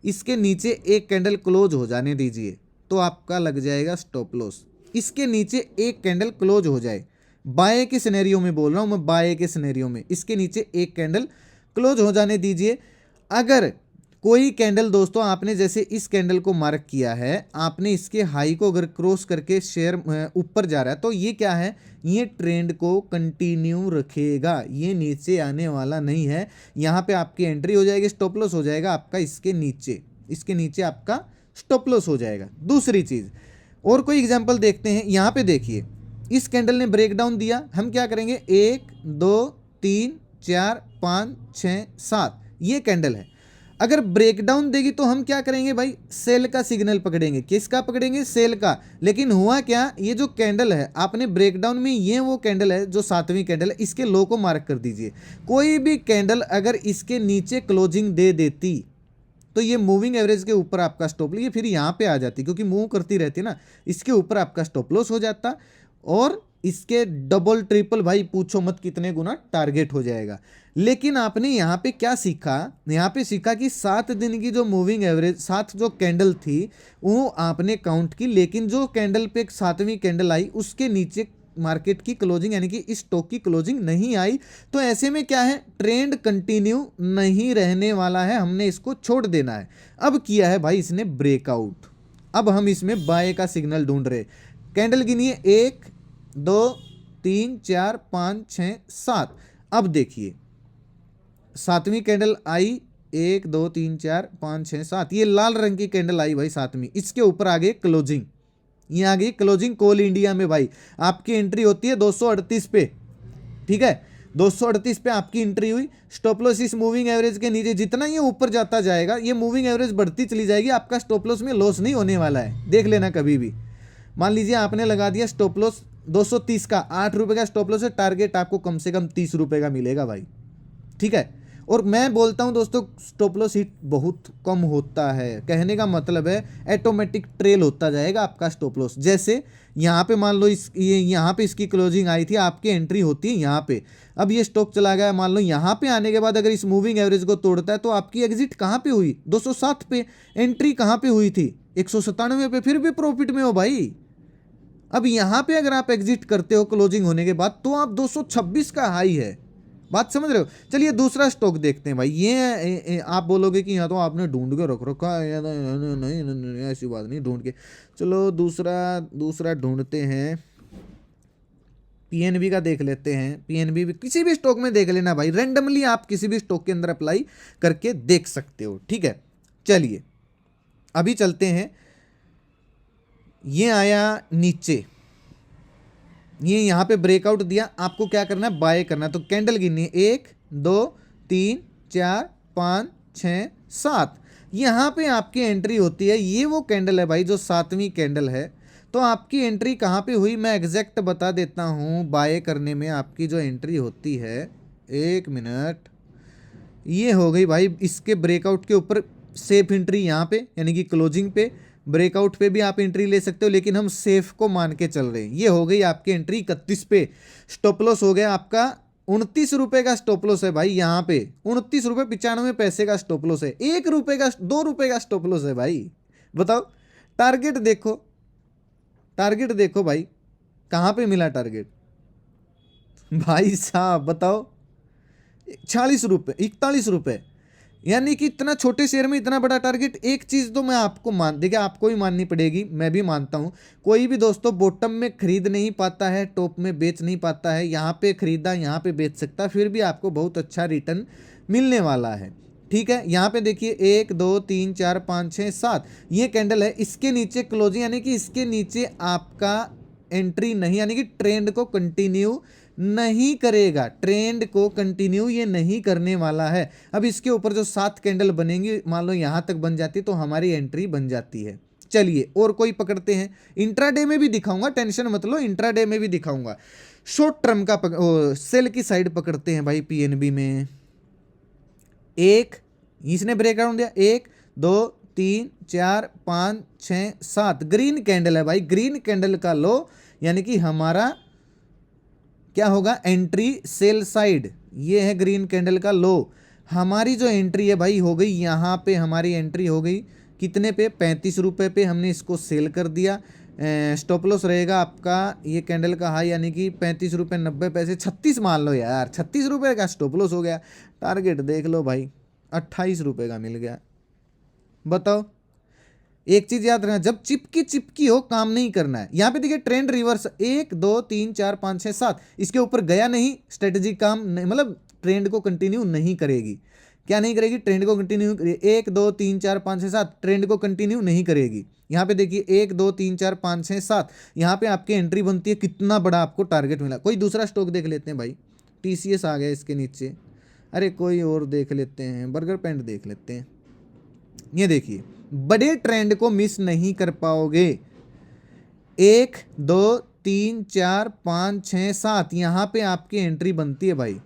इसके नीचे एक कैंडल क्लोज हो जाने दीजिए, तो आपका लग जाएगा स्टॉप लॉस। इसके नीचे एक कैंडल क्लोज हो जाए, बाय के सिनेरियो में बोल रहा हूं मैं, बाय के सिनेरियो में इसके नीचे एक कैंडल क्लोज हो जाने दीजिए। अगर कोई कैंडल दोस्तों आपने जैसे इस कैंडल को मार्क किया है, आपने इसके हाई को अगर क्रॉस करके शेयर ऊपर जा रहा है तो ये क्या है, ये ट्रेंड को कंटिन्यू रखेगा, ये नीचे आने वाला नहीं है। यहाँ पे आपकी एंट्री हो जाएगी, स्टॉप लॉस हो जाएगा आपका इसके नीचे आपका स्टॉप लॉस हो जाएगा। दूसरी चीज़ और कोई एग्जाम्पल देखते हैं। यहाँ पे देखिए इस कैंडल ने ब्रेकडाउन दिया, हम क्या करेंगे 1 2 3 4 5 6 7 ये कैंडल है। अगर ब्रेकडाउन देगी तो हम क्या करेंगे भाई, सेल का सिग्नल पकड़ेंगे। किसका पकड़ेंगे, सेल का। लेकिन हुआ क्या, ये जो कैंडल है आपने ब्रेकडाउन में, ये वो कैंडल है जो 7वीं कैंडल है, इसके लो को मार्क कर दीजिए। कोई भी कैंडल अगर इसके नीचे क्लोजिंग दे देती तो ये मूविंग एवरेज के ऊपर आपका स्टॉप लॉस, फिर यहाँ पे आ जाती क्योंकि मूव करती रहती है ना, इसके ऊपर आपका स्टॉप लॉस हो जाता और इसके डबल ट्रिपल भाई पूछो मत कितने गुना टारगेट हो जाएगा। लेकिन आपने यहाँ पे क्या सीखा, यहाँ पे सीखा कि 7 दिन की जो मूविंग एवरेज 7 जो कैंडल थी वो आपने काउंट की, लेकिन जो कैंडल पे 7वीं कैंडल आई उसके नीचे मार्केट की क्लोजिंग यानी कि इस स्टॉक की क्लोजिंग नहीं आई। तो ऐसे में क्या है, ट्रेंड कंटिन्यू नहीं रहने वाला है, हमने इसको छोड़ देना है। अब किया है भाई इसने ब्रेकआउट, अब हम इसमें बाय का सिग्नल ढूंढ रहे। कैंडल गिनिए 1 2 3 4 5 6 7। अब देखिए 7वीं कैंडल आई 1 2 3 4 5 6 7, ये लाल रंग की कैंडल आई भाई 7वीं, इसके ऊपर आगे क्लोजिंग, ये आ गई क्लोजिंग कोल इंडिया में। भाई आपकी एंट्री होती है 238 पे, ठीक है 238 पे आपकी एंट्री हुई। स्टॉप लॉस इस मूविंग एवरेज के नीचे, जितना ये ऊपर जाता जाएगा ये मूविंग एवरेज बढ़ती चली जाएगी, आपका स्टॉप लॉस में लॉस नहीं होने वाला है, देख लेना कभी भी। मान लीजिए आपने लगा दिया स्टॉप लॉस 230 का, 8 रुपये का स्टॉप लॉस है, टारगेट आपको कम से कम 30 रुपये का मिलेगा भाई, ठीक है। और मैं बोलता हूं दोस्तों स्टॉप लॉस हिट बहुत कम होता है, कहने का मतलब है ऑटोमेटिक ट्रेल होता जाएगा आपका स्टॉप लॉस। जैसे यहाँ पे मान लो यहाँ पे इसकी क्लोजिंग आई थी, आपकी एंट्री होती है यहाँ पे, अब ये स्टॉक चला गया, मान लो यहाँ पे आने के बाद अगर इस मूविंग एवरेज को तोड़ता है तो आपकी एग्जिट कहाँ पे हुई, 207 पे। एंट्री कहाँ पे हुई थी, 197 पे, फिर भी प्रॉफिट में हो भाई। अब यहाँ पे अगर आप एग्जिट करते हो क्लोजिंग होने के बाद तो आप 226 का हाई है, बात समझ रहे हो। चलिए दूसरा स्टॉक देखते हैं भाई। ये आप बोलोगे कि यहाँ तो आपने ढूंढ के रख रखा है, नहीं ऐसी बात नहीं, ढूंढ के चलो दूसरा ढूंढते हैं। पीएनबी का देख लेते हैं, पीएनबी भी किसी भी स्टॉक में देख लेना भाई, रेंडमली आप किसी भी स्टॉक के अंदर अप्लाई करके देख सकते हो, ठीक है। चलिए अभी चलते हैं, ये आया नीचे, ये यहाँ पे ब्रेकआउट दिया, आपको क्या करना है, बाय करना है। तो कैंडल गिनिए 1 2 3 4 5 6 7, यहाँ पे आपकी एंट्री होती है, ये वो कैंडल है भाई जो 7वीं कैंडल है। तो आपकी एंट्री कहाँ पे हुई, मैं एग्जैक्ट बता देता हूँ। बाय करने में आपकी जो एंट्री होती है, 1 मिनट, ये हो गई भाई इसके ब्रेकआउट के ऊपर सेफ एंट्री यहाँ पे, यानी कि क्लोजिंग पे। ब्रेकआउट पे भी आप एंट्री ले सकते हो, लेकिन हम सेफ को मान के चल रहे हैं। ये हो गई आपकी एंट्री 31 पे, स्टॉप लॉस हो गया आपका 29 रुपए का स्टॉप लॉस है भाई, यहाँ पे 29 रुपये 95 पैसे का स्टॉप लॉस है, 1 रुपये का 2 रुपये का स्टॉप लॉस है भाई। बताओ टारगेट देखो, टारगेट देखो भाई, कहाँ पे मिला टारगेट भाई साहब, बताओ 46 रुपये 41 रुपये, यानी कि इतना छोटे शेयर में इतना बड़ा टारगेट। एक चीज़ तो मैं आपको देखिए आपको ही माननी पड़ेगी, मैं भी मानता हूँ, कोई भी दोस्तों बॉटम में खरीद नहीं पाता है, टॉप में बेच नहीं पाता है। यहाँ पे खरीदा यहाँ पे बेच सकता, फिर भी आपको बहुत अच्छा रिटर्न मिलने वाला है, ठीक है। यहाँ पे देखिए 1 2 3 4 5 6 7 ये कैंडल है, इसके नीचे क्लोजिंग, यानी कि इसके नीचे आपका एंट्री नहीं, यानी कि ट्रेंड को कंटिन्यू नहीं करेगा, ट्रेंड को कंटिन्यू ये नहीं करने वाला है। अब इसके ऊपर जो 7 कैंडल बनेंगी, मान लो यहाँ तक बन जाती तो हमारी एंट्री बन जाती है। चलिए और कोई पकड़ते हैं, इंट्राडे में भी दिखाऊंगा, टेंशन मत लो, इंट्राडे में भी दिखाऊंगा। शॉर्ट टर्म का सेल की साइड पकड़ते हैं भाई। पीएनबी में इसने ब्रेकडाउन दिया 1 2 3 4 5 6 7, ग्रीन कैंडल है भाई, ग्रीन कैंडल का लो, यानी कि हमारा क्या होगा, एंट्री सेल साइड, ये है ग्रीन कैंडल का लो। हमारी जो एंट्री है भाई हो गई, यहाँ पे हमारी एंट्री हो गई कितने पे, 35 रुपये पे, हमने इसको सेल कर दिया। स्टॉप लॉस रहेगा आपका ये कैंडल का हाई, यानी कि 35 रुपये 90 पैसे, 36 मान लो यार, 36 रुपये का स्टॉप लॉस हो गया। टारगेट देख लो भाई 28 रुपये का मिल गया, बताओ। एक चीज याद रखना, जब चिपकी हो काम नहीं करना है। यहां पे देखिए ट्रेंड रिवर्स 1 2 3 4 5 6 7, इसके ऊपर गया नहीं, स्ट्रेटेजी काम नहीं, मतलब ट्रेंड को कंटिन्यू नहीं करेगी। क्या नहीं करेगी? ट्रेंड को कंटिन्यू। 1 2 3 4 5 6 7 ट्रेंड को कंटिन्यू नहीं करेगी। यहाँ पे देखिए 1 2 3 4 5 6 7, यहाँ पे आपकी एंट्री बनती है, कितना बड़ा आपको टारगेट मिला। कोई दूसरा स्टॉक देख लेते हैं भाई, टीसीएस आ गया इसके नीचे। अरे कोई और देख लेते हैं, बर्गर पैंट देख लेते हैं। ये देखिए बड़े ट्रेंड को मिस नहीं कर पाओगे। 1 2 3 4 5 6 7, यहाँ पे आपकी एंट्री बनती है भाई।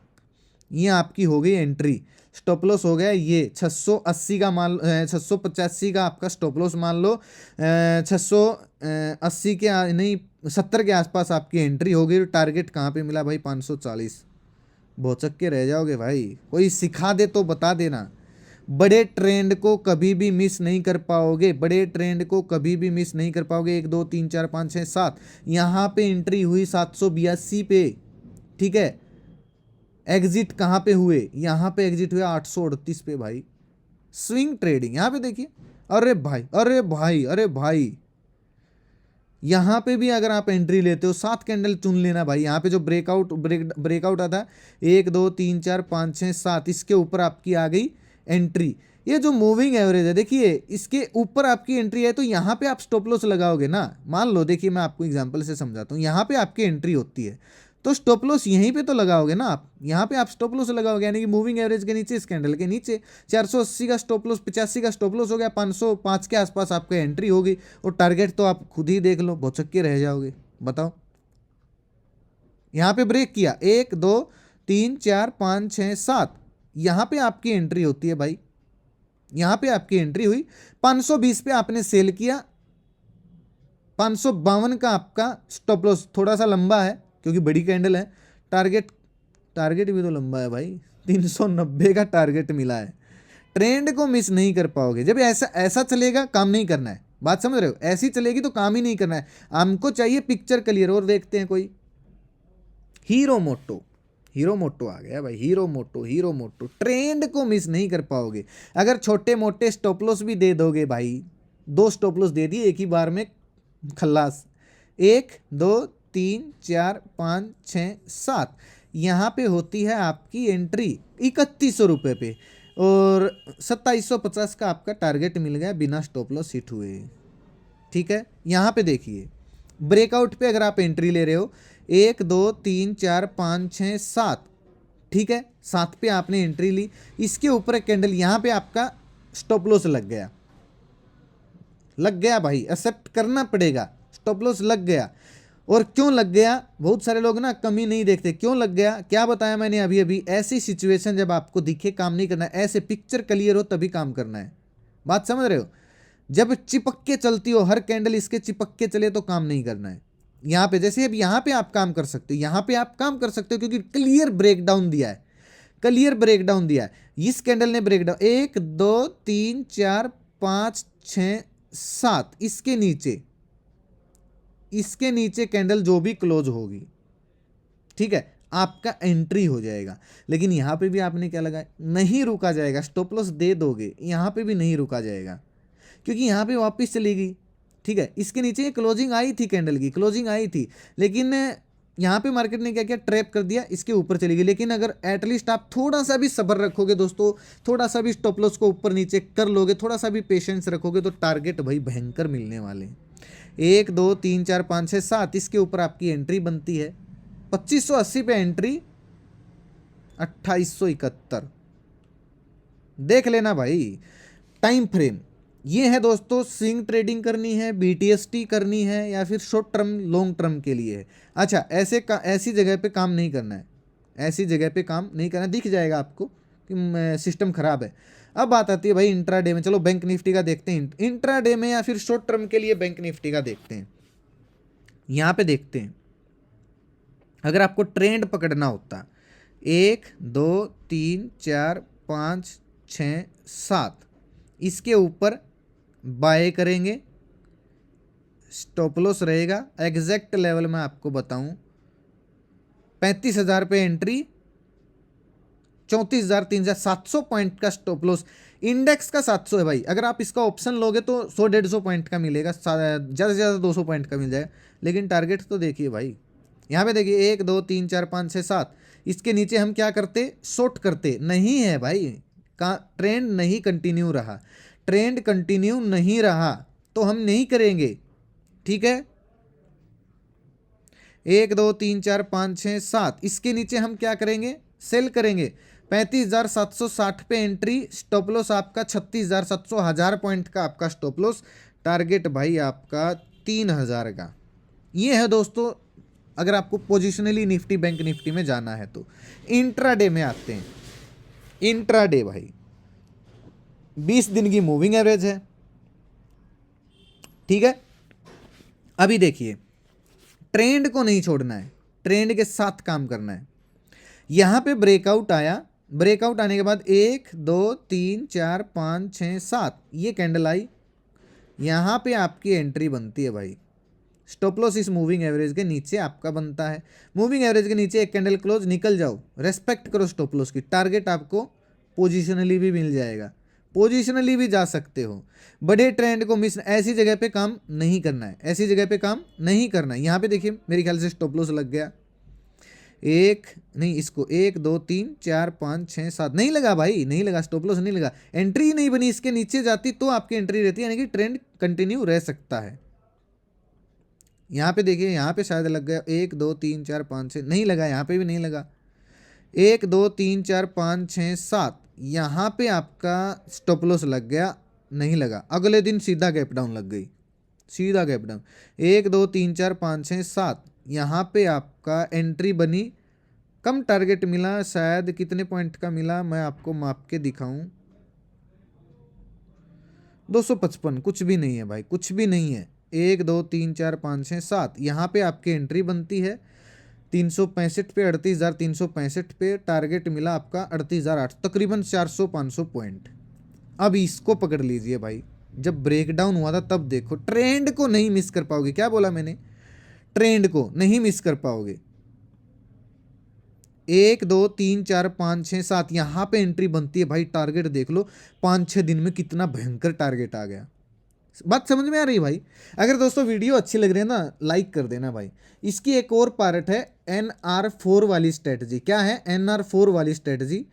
ये आपकी हो गई एंट्री। स्टॉप लॉस हो गया ये 680 का मान, 685 का आपका स्टॉप लॉस मान लो। 680 के नहीं 70 के आसपास आपकी एंट्री हो गई। टारगेट कहाँ पे मिला भाई? 540। भौचक के रह जाओगे भाई। कोई सिखा दे तो बता देना। बड़े ट्रेंड को कभी भी मिस नहीं कर पाओगे। बड़े ट्रेंड को कभी भी मिस नहीं कर पाओगे। 1 2 3 4 5 6 7, यहाँ पे एंट्री हुई 782 पे, ठीक है। एग्जिट कहाँ पे हुए? यहाँ पे एग्जिट हुआ 838 पे भाई। स्विंग ट्रेडिंग यहाँ पे देखिए। अरे भाई अरे भाई अरे भाई, यहाँ पे भी अगर आप एंट्री लेते हो 7 कैंडल चुन लेना भाई। यहाँ पे जो ब्रेकआउट आता है 1 2 3 4 5 6 7, इसके ऊपर आपकी आ गई एंट्री। ये जो मूविंग एवरेज है देखिए, इसके ऊपर आपकी एंट्री है, तो यहाँ पे आप स्टॉप लॉस लगाओगे ना। मान लो देखिए मैं आपको एग्जांपल से समझाता हूँ। यहाँ पे आपकी एंट्री होती है तो स्टॉप लॉस यहीं पे तो लगाओगे ना आप। यहाँ पे आप स्टॉप लॉस लगाओगे, यानी कि मूविंग एवरेज के नीचे, इस कैंडल के नीचे। 480 का स्टॉप लॉस, 85 का स्टॉप लॉस हो गया, 505 के आसपास आपका एंट्री होगी। और टारगेट तो आप खुद ही देख लो, भौचक के रह जाओगे। बताओ, यहाँ पे ब्रेक किया 1 2 3 4 5 6 7, यहाँ पे आपकी एंट्री होती है भाई। यहाँ पे आपकी एंट्री हुई, 520 पे आपने सेल किया, 552 का आपका स्टॉप लॉस। थोड़ा सा लंबा है क्योंकि बड़ी कैंडल है। टारगेट भी तो लंबा है भाई, 390 का टारगेट मिला है। ट्रेंड को मिस नहीं कर पाओगे। जब ऐसा चलेगा काम नहीं करना है। बात समझ रहे हो? ऐसी चलेगी तो काम ही नहीं करना है। हमको चाहिए पिक्चर क्लियर। और देखते हैं कोई हीरो मोटो आ गया भाई। हीरो मोटो ट्रेंड को मिस नहीं कर पाओगे। अगर छोटे मोटे स्टॉप लॉस भी दे दोगे भाई, 2 स्टॉप लॉस दे दिए एक ही बार में, खल्लास। 1 2 3 4 5 6 7, यहाँ पे होती है आपकी एंट्री 3100 रुपये पे, और 2750 का आपका टारगेट मिल गया बिना स्टॉप लॉस हिट हुए। ठीक है, यहाँ पे देखिए ब्रेकआउट पे अगर आप एंट्री ले रहे हो 1 2 3 4 5 6 7, ठीक है, 7 पे आपने एंट्री ली, इसके ऊपर एक कैंडल, यहाँ पे आपका स्टॉप लॉस लग गया भाई, एक्सेप्ट करना पड़ेगा। स्टॉप लॉस लग गया। और क्यों लग गया? बहुत सारे लोग ना कमी नहीं देखते। क्यों लग गया? क्या बताया मैंने अभी अभी? ऐसी सिचुएशन जब आपको दिखे काम नहीं करना है, ऐसे पिक्चर क्लियर हो तभी काम करना है। बात समझ रहे हो? जब चिपक के चलती हो, हर कैंडल इसके चिपक के चले तो काम नहीं करना है। यहाँ पे जैसे अब यहाँ पे आप काम कर सकते हो, यहाँ पे आप काम कर सकते हो क्योंकि क्लियर ब्रेकडाउन दिया है। इस कैंडल ने ब्रेकडाउन 1 2 3 4 5 6 7, इसके नीचे कैंडल जो भी क्लोज होगी, ठीक है, आपका एंट्री हो जाएगा। लेकिन यहाँ पे भी आपने क्या लगाया? नहीं रुका जाएगा। स्टॉप लॉस दे दोगे, यहाँ पे भी नहीं रुका जाएगा क्योंकि यहाँ पे वापस चली गई। ठीक है, इसके नीचे क्लोजिंग आई थी, कैंडल की क्लोजिंग आई थी, लेकिन यहाँ पे मार्केट ने क्या किया? ट्रैप कर दिया, इसके ऊपर चली गई। लेकिन अगर एटलीस्ट आप थोड़ा सा भी सब्र रखोगे दोस्तों, थोड़ा सा भी स्टॉप लॉस को ऊपर नीचे कर लोगे, थोड़ा सा भी पेशेंस रखोगे, तो टारगेट भाई भयंकर मिलने वाले। 1 2 3 4 5 6 7, इसके ऊपर आपकी एंट्री बनती है 2580 पे एंट्री, 2871। देख लेना भाई टाइम फ्रेम। ये है दोस्तों, स्विंग ट्रेडिंग करनी है, बीटीएसटी करनी है, या फिर शॉर्ट टर्म लॉन्ग टर्म के लिए है। अच्छा, ऐसी जगह पे काम नहीं करना है। ऐसी जगह पे काम नहीं करना, दिख जाएगा आपको कि सिस्टम खराब है। अब बात आती है भाई इंट्राडे में। चलो बैंक निफ्टी का देखते हैं। इंट्राडे में या फिर शॉर्ट टर्म के लिए बैंक निफ्टी का देखते हैं। यहाँ पे देखते हैं, अगर आपको ट्रेंड पकड़ना होता 1 2 3 4 5 6 7, इसके ऊपर बाय करेंगे, स्टॉप लॉस रहेगा। एग्जैक्ट लेवल में आपको बताऊं, 35,000 पे एंट्री, 34,300, 700 पॉइंट का स्टॉप लॉस। इंडेक्स का 700 है भाई, अगर आप इसका ऑप्शन लोगे तो 100-150 पॉइंट का मिलेगा, ज़्यादा से ज़्यादा 200 पॉइंट का मिल जाएगा। लेकिन टारगेट तो देखिए भाई, यहाँ पे देखिए 1 2 3 4 5 6 7, इसके नीचे हम क्या करते, शॉर्ट करते, नहीं है भाई का ट्रेंड नहीं कंटिन्यू रहा, ट्रेंड कंटिन्यू नहीं रहा तो हम नहीं करेंगे, ठीक है। 1 2 3 4 5 6 7, इसके नीचे हम क्या करेंगे, सेल करेंगे। 35,760 पे एंट्री, स्टॉप लॉस आपका 36,700, 1000 पॉइंट का आपका स्टॉप लॉस, टारगेट भाई आपका 3000 का। ये है दोस्तों, अगर आपको पोजिशनली निफ्टी बैंक निफ्टी में जाना है तो। इंट्राडे में आते हैं। इंट्राडे भाई 20 दिन की मूविंग एवरेज है, ठीक है। अभी देखिए, ट्रेंड को नहीं छोड़ना है, ट्रेंड के साथ काम करना है। यहां पे ब्रेकआउट आया, ब्रेकआउट आने के बाद 1 2 3 4 5 6 7 ये कैंडल आई, यहां पे आपकी एंट्री बनती है भाई। स्टॉप लॉस इस मूविंग एवरेज के नीचे आपका बनता है, मूविंग एवरेज के नीचे एक कैंडल क्लोज, निकल जाओ, रेस्पेक्ट करो स्टॉप लॉस की। टारगेट आपको पोजिशनली भी मिल जाएगा, पोजिशनली भी जा सकते हो। बड़े ट्रेंड को मिस, ऐसी जगह पे काम नहीं करना है, ऐसी जगह पे काम नहीं करना है। यहाँ पे देखिए मेरे ख्याल से स्टॉप लॉस लग गया, एक नहीं, इसको 1 2 3 4 5 6 7 नहीं लगा भाई, नहीं लगा, स्टॉप लॉस नहीं लगा, एंट्री ही नहीं बनी, इसके नीचे जाती तो आपकी एंट्री रहती है, यानी कि ट्रेंड कंटिन्यू रह सकता है। यहाँ पे देखिए, यहाँ पे शायद लग गया 1 2 3 4 5 6, नहीं लगा, यहाँ पे भी नहीं लगा, 1 2 3 4 5 6 7, यहाँ पे आपका स्टॉप लॉस लग गया, नहीं लगा, अगले दिन सीधा गैप डाउन लग गई, सीधा गैप डाउन। 1 2 3 4 5 6 7, यहाँ पे आपका एंट्री बनी, कम टारगेट मिला, शायद कितने पॉइंट का मिला मैं आपको माप के दिखाऊं, 255, कुछ भी नहीं है भाई, कुछ भी नहीं है। 1 2 3 4 5 6 7, यहाँ पे आपकी एंट्री बनती है 365 पे, 38,365 पे टारगेट मिला आपका 38,008, तकरीबन 400-500 पॉइंट। अब इसको पकड़ लीजिए भाई, जब ब्रेकडाउन हुआ था तब देखो, ट्रेंड को नहीं मिस कर पाओगे, क्या बोला मैंने, ट्रेंड को नहीं मिस कर पाओगे। 1 2 3 4 5 6 7, यहाँ पे एंट्री बनती है भाई, टारगेट देख लो 5-6 दिन में कितना भयंकर टारगेट आ गया। बात समझ में आ रही भाई? अगर दोस्तों वीडियो अच्छी लग रही है ना, लाइक कर देना भाई। इसकी एक और पार्ट है NR4 वाली स्ट्रेटजी। क्या है NR4 वाली स्ट्रेटजी?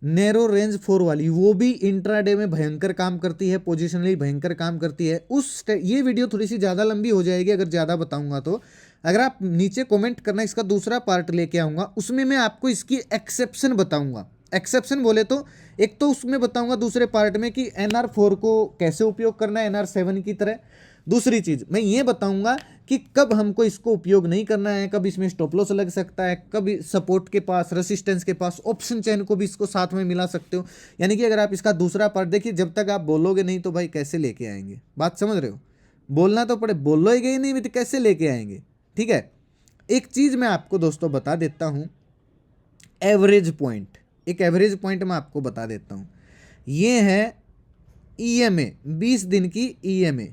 नैरो रेंज 4 वाली, वो भी इंट्राडे में भयंकर काम करती है, पोजिशनली भयंकर काम करती है। ये वीडियो थोड़ी सी ज़्यादा लंबी हो जाएगी अगर ज़्यादा बताऊंगा तो। अगर आप नीचे कमेंट करना, इसका दूसरा पार्ट लेके आऊँगा, उसमें मैं आपको इसकी एक्सेप्शन बताऊँगा। एक्सेप्शन बोले तो एक तो उसमें बताऊंगा दूसरे पार्ट में कि NR4 को कैसे उपयोग करना है NR7 की तरह। दूसरी चीज़ मैं ये बताऊंगा कि कब हमको इसको उपयोग नहीं करना है, कब इसमें स्टॉप लॉस लग सकता है, कब सपोर्ट के पास, रेसिस्टेंस के पास, ऑप्शन चेन को भी इसको साथ में मिला सकते हो। यानी कि अगर आप इसका दूसरा पार्ट देखिए, जब तक आप बोलोगे नहीं तो भाई कैसे लेके आएंगे, बात समझ रहे हो? बोलना तो पड़े, बोलोगे ही नहीं तो कैसे लेके आएंगे, ठीक है। एक चीज़ मैं आपको दोस्तों बता देता हूँ, एवरेज पॉइंट, एक एवरेज पॉइंट मैं आपको बता देता हूँ। ये है EMA, 20 दिन की EMA।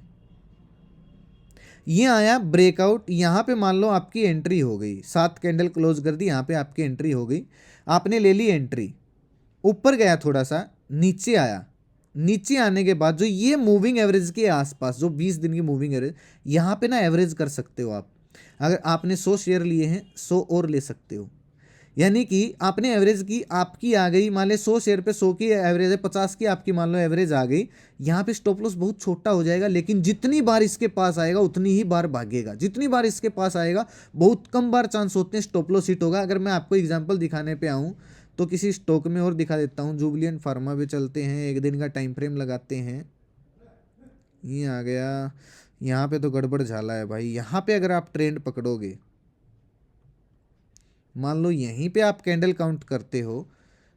ये आया ब्रेकआउट, यहाँ पे मान लो आपकी एंट्री हो गई, 7 कैंडल क्लोज कर दी, यहाँ पे आपकी एंट्री हो गई, आपने ले ली एंट्री, ऊपर गया थोड़ा सा, नीचे आया, नीचे आने के बाद जो ये मूविंग एवरेज के आसपास, जो 20 दिन की मूविंग एवरेज, यहाँ पे ना एवरेज कर सकते हो आप। अगर आपने 100 शेयर लिए हैं, 100 और ले सकते हो। यानी कि आपने एवरेज की, आपकी आ गई, मान लो 100 शेयर पे 100 की एवरेज है, 50 की आपकी मान लो एवरेज आ गई। यहाँ पे स्टॉप लॉस बहुत छोटा हो जाएगा, लेकिन जितनी बार इसके पास आएगा उतनी ही बार भागेगा, जितनी बार इसके पास आएगा बहुत कम बार चांस होते हैं स्टॉप लॉस हिट होगा। अगर मैं आपको एग्जांपल दिखाने पे आऊँ तो किसी स्टॉक में और दिखा देता हूँ, जुबिलेंट फार्मा पे चलते हैं, एक दिन का टाइम फ्रेम लगाते हैं, ये आ गया, यहाँ पे तो गड़बड़ झाला है भाई। यहाँ पे अगर आप ट्रेंड पकड़ोगे, मान लो यहीं पे आप कैंडल काउंट करते हो,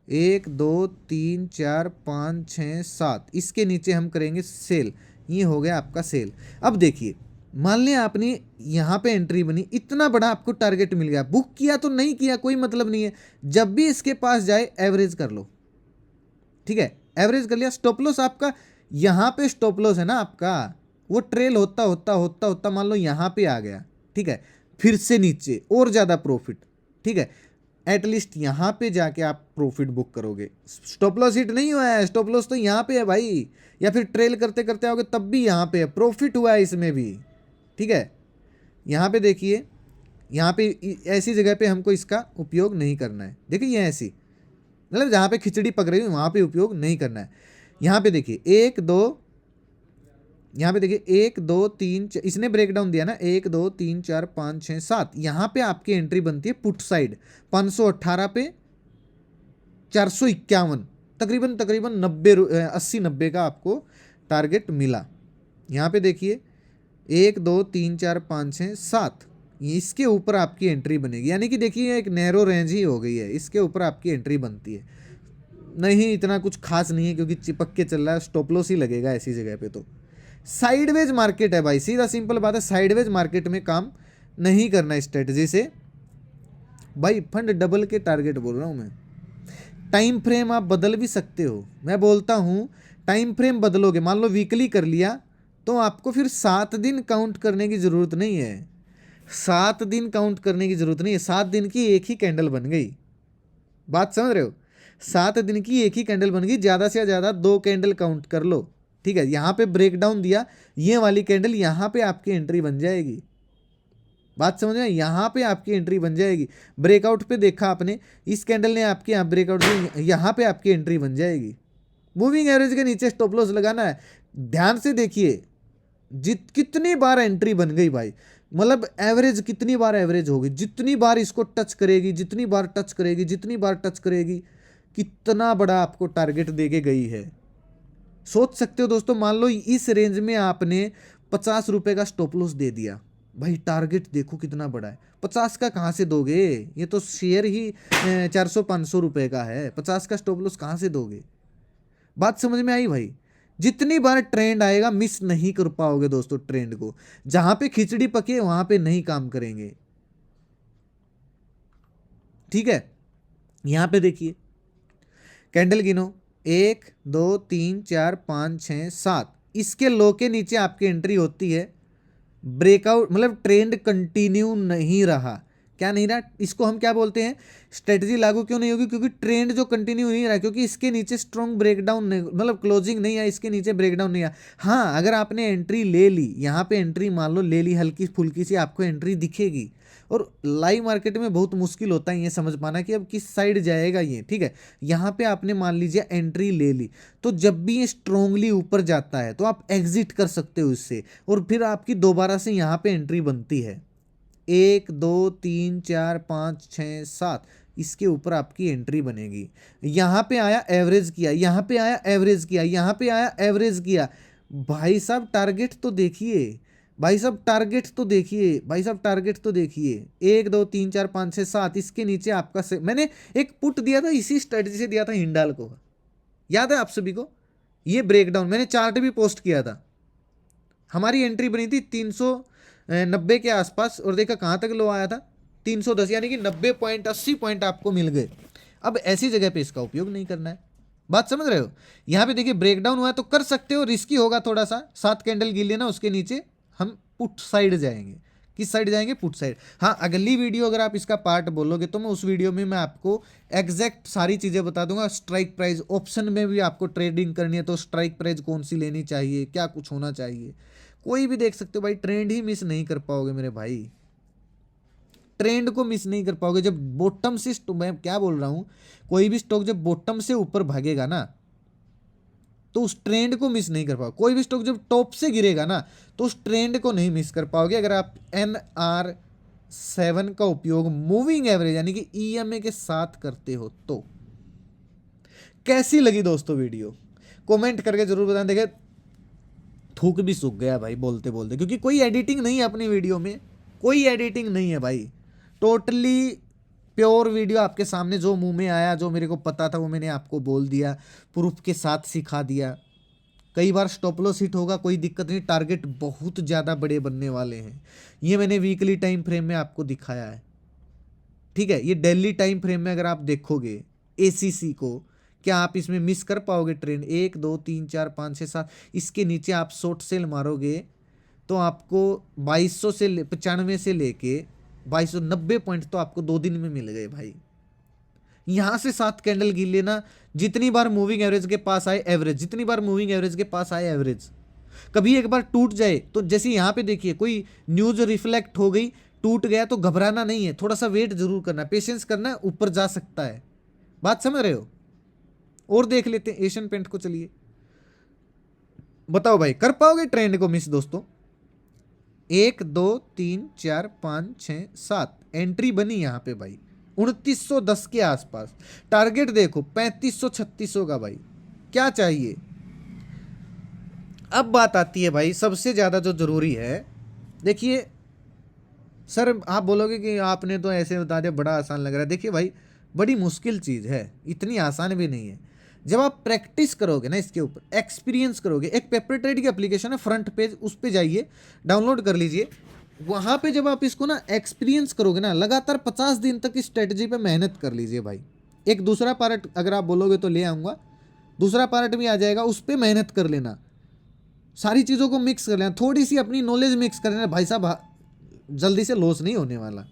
1 2 3 4 5 6 7, इसके नीचे हम करेंगे सेल, ये हो गया आपका सेल। अब देखिए, मान लिया आपने यहाँ पे एंट्री बनी, इतना बड़ा आपको टारगेट मिल गया, बुक किया तो नहीं किया कोई मतलब नहीं है, जब भी इसके पास जाए एवरेज कर लो, ठीक है, एवरेज कर लिया। स्टॉप लॉस आपका यहाँ पे, स्टॉप लॉस है ना आपका, वो ट्रेल होता होता होता होता मान लो यहाँ पे आ गया, ठीक है, फिर से नीचे और ज़्यादा प्रॉफिट, ठीक है। एटलीस्ट यहाँ पे जाके आप प्रॉफिट बुक करोगे। स्टॉप लॉस हिट नहीं हुआ है, स्टॉप लॉस तो यहाँ पे है भाई, या फिर ट्रेल करते करते आओगे तब भी यहाँ पे है, प्रॉफिट हुआ है इसमें भी। ठीक है, यहाँ पे देखिए, यहाँ पे ऐसी जगह पे हमको इसका उपयोग नहीं करना है। देखिए ये ऐसी, मतलब जहाँ पे खिचड़ी पक रही है वहाँ पे उपयोग नहीं करना है। यहाँ पे देखिए 1 2, यहाँ पे देखिए 1 2 3 इसने ब्रेकडाउन दिया ना, 1 2 3 4 5 6 7, यहाँ पे आपकी एंट्री बनती है पुट साइड 518 पे 451, तकरीबन तकरीबन 80-90 का आपको टारगेट मिला। यहाँ पे देखिए 1 2 3 4 5 6 7, इसके ऊपर आपकी एंट्री बनेगी, यानी कि देखिए एक नैरो रेंज ही हो गई है, इसके ऊपर आपकी एंट्री बनती है। नहीं इतना कुछ खास नहीं है क्योंकि चिपक के चल रहा है, स्टॉप लॉस ही लगेगा ऐसी जगह पे। तो साइडवेज मार्केट है भाई, सीधा सिंपल बात है, साइडवेज मार्केट में काम नहीं करना स्ट्रेटजी से भाई। फंड डबल के टारगेट बोल रहा हूँ मैं। टाइम फ्रेम आप बदल भी सकते हो, मैं बोलता हूँ टाइम फ्रेम बदलोगे, मान लो वीकली कर लिया तो आपको फिर 7 दिन काउंट करने की ज़रूरत नहीं है, 7 दिन काउंट करने की ज़रूरत नहीं है, 7 दिन की एक ही कैंडल बन गई। बात समझ रहे हो, 7 दिन की एक ही कैंडल बन गई, ज़्यादा से ज़्यादा 2 कैंडल काउंट कर लो। ठीक है, यहाँ पे ब्रेकडाउन दिया, ये वाली कैंडल यहाँ पे आपकी एंट्री बन जाएगी। बात समझ में, यहाँ पे आपकी एंट्री बन जाएगी। ब्रेकआउट पे देखा आपने, इस कैंडल ने आपके यहाँ ब्रेकआउट दिया, यहाँ पे आपकी एंट्री बन जाएगी। मूविंग एवरेज के नीचे स्टॉप लॉस लगाना है। ध्यान से देखिए कितनी बार एंट्री बन गई भाई, मतलब एवरेज कितनी बार एवरेज होगी, जितनी बार इसको टच करेगी, जितनी बार टच करेगी, जितनी बार टच करेगी, कितना बड़ा आपको टारगेट दे के गई है। सोच सकते हो दोस्तों, मान लो इस रेंज में आपने 50 रुपए का स्टॉप लॉस दे दिया भाई, टारगेट देखो कितना बड़ा है। 50 का कहाँ से दोगे, ये तो शेयर ही 400-500 रुपए का है, 50 का स्टॉप लॉस कहाँ से दोगे। बात समझ में आई भाई। जितनी बार ट्रेंड आएगा मिस नहीं कर पाओगे दोस्तों, ट्रेंड को जहां पे खिचड़ी पके वहां पे नहीं काम करेंगे। ठीक है, यहां पे देखिए कैंडल गिनो, 1 2 3 4 5 6 7, इसके लो के नीचे आपकी एंट्री होती है, ब्रेकआउट मतलब ट्रेंड कंटिन्यू नहीं रहा। क्या नहीं रहा, इसको हम क्या बोलते हैं, स्ट्रेटजी लागू क्यों नहीं होगी, क्योंकि ट्रेंड जो कंटिन्यू नहीं रहा, क्योंकि इसके नीचे स्ट्रॉन्ग ब्रेकडाउन नहीं, मतलब क्लोजिंग नहीं आया, इसके नीचे ब्रेकडाउन नहीं आया। हाँ, अगर आपने एंट्री ले ली, यहाँ पे एंट्री मान लो ले ली, हल्की फुल्की सी आपको एंट्री दिखेगी। और लाइव मार्केट में बहुत मुश्किल होता है ये समझ पाना कि अब किस साइड जाएगा ये। ठीक है, यहाँ पे आपने मान लीजिए एंट्री ले ली, तो जब भी ये स्ट्रोंगली ऊपर जाता है तो आप एग्जिट कर सकते हो इससे, और फिर आपकी दोबारा से यहाँ पे एंट्री बनती है। 1 2 3 4 5 6 7, इसके ऊपर आपकी एंट्री बनेगी। यहाँ पे आया एवरेज किया, यहाँ पे आया एवरेज किया, यहाँ पे आया एवरेज किया। भाई साहब टारगेट तो देखिए, भाई साहब टारगेट तो देखिए, भाई साहब टारगेट तो देखिए, 1 2 3 4 5 6 7, इसके नीचे आपका मैंने एक पुट दिया था, इसी स्ट्रेटजी से दिया था हिंडाल को, याद है आप सभी को। ये ब्रेकडाउन मैंने चार्ट भी पोस्ट किया था, हमारी एंट्री बनी थी 390 के आसपास, और देखा कहाँ तक लो आया था 310, यानी कि 90 पॉइंट 80 पॉइंट आपको मिल गए। अब ऐसी जगह पे इसका उपयोग नहीं करना है, बात समझ रहे हो। यहाँ पे देखिए ब्रेकडाउन हुआ है तो कर सकते हो, रिस्की होगा थोड़ा सा, 7 कैंडल गिर लेना, उसके नीचे हम पुट साइड जाएंगे। किस साइड जाएंगे, पुट साइड। हाँ, अगली वीडियो अगर आप इसका पार्ट बोलोगे तो मैं उस वीडियो में मैं आपको एग्जैक्ट सारी चीज़ें बता दूंगा। स्ट्राइक प्राइस, ऑप्शन में भी आपको ट्रेडिंग करनी है तो स्ट्राइक प्राइस कौन सी लेनी चाहिए, क्या कुछ होना चाहिए, कोई भी देख सकते हो भाई। ट्रेंड ही मिस नहीं कर पाओगे मेरे भाई, ट्रेंड को मिस नहीं कर पाओगे। जब बॉटम से, मैं क्या बोल रहा हूँ, कोई भी स्टॉक जब बॉटम से ऊपर भागेगा ना तो उस ट्रेंड को मिस नहीं कर पाओगे। कोई भी स्टॉक जब टॉप से गिरेगा ना तो उस ट्रेंड को नहीं मिस कर पाओगे, अगर आप NR7 का उपयोग मूविंग एवरेज यानी कि EMA के साथ करते हो तो। कैसी लगी दोस्तों वीडियो, कमेंट करके जरूर बताएं। देखे थूक भी सूख गया भाई बोलते बोलते, क्योंकि कोई एडिटिंग नहीं है अपनी वीडियो में, कोई एडिटिंग नहीं है भाई, टोटली प्योर वीडियो आपके सामने, जो मुंह में आया, जो मेरे को पता था वो मैंने आपको बोल दिया, प्रूफ के साथ सिखा दिया। कई बार स्टॉप लॉस हिट होगा, कोई दिक्कत नहीं, टारगेट बहुत ज़्यादा बड़े बनने वाले हैं, ये मैंने वीकली टाइम फ्रेम में आपको दिखाया है। ठीक है, ये डेली टाइम फ्रेम में अगर आप देखोगे ACC को, क्या आप इसमें मिस कर पाओगे ट्रेंड। 1 2 3 4 5 6 7, इसके नीचे आप शॉर्ट सेल मारोगे तो आपको 2200 से 95 से लेके 2290 पॉइंट तो आपको 2 दिन में मिल गए भाई। यहां से 7 कैंडल गिन लेना, जितनी बार मूविंग एवरेज के पास आए एवरेज, जितनी बार मूविंग एवरेज के पास आए एवरेज। कभी एक बार टूट जाए तो जैसे यहां पे देखिए कोई न्यूज रिफ्लेक्ट हो गई, टूट गया तो घबराना नहीं है, थोड़ा सा वेट जरूर करना, पेशेंस करना है, ऊपर जा सकता है। बात समझ रहे हो? और देख लेते हैं एशियन पेंट को, चलिए बताओ भाई कर पाओगे ट्रेंड को मिस दोस्तों? 1 2 3 4 5 6 7 एंट्री बनी यहां पे भाई 2910 के आसपास। टारगेट देखो 3500 3600 का भाई, क्या चाहिए? अब बात आती है भाई सबसे ज्यादा जो जरूरी है। देखिए सर आप बोलोगे कि आपने तो ऐसे बता दिया बड़ा आसान लग रहा है। देखिए भाई बड़ी मुश्किल चीज़ है, इतनी आसान भी नहीं है। जब आप प्रैक्टिस करोगे ना इसके ऊपर, एक्सपीरियंस करोगे, एक पेपर ट्रेड की एप्लीकेशन है फ्रंट पेज, उस पे जाइए, डाउनलोड कर लीजिए। वहाँ पे जब आप इसको ना एक्सपीरियंस करोगे ना, लगातार 50 दिन तक इस स्ट्रेटजी पे मेहनत कर लीजिए भाई। एक दूसरा पार्ट अगर आप बोलोगे तो ले आऊँगा, दूसरा पार्ट भी आ जाएगा, उस पर मेहनत कर लेना, सारी चीज़ों को मिक्स कर लेना, थोड़ी सी अपनी नॉलेज मिक्स कर लेना भाई साहब, जल्दी से लॉस नहीं होने वाला।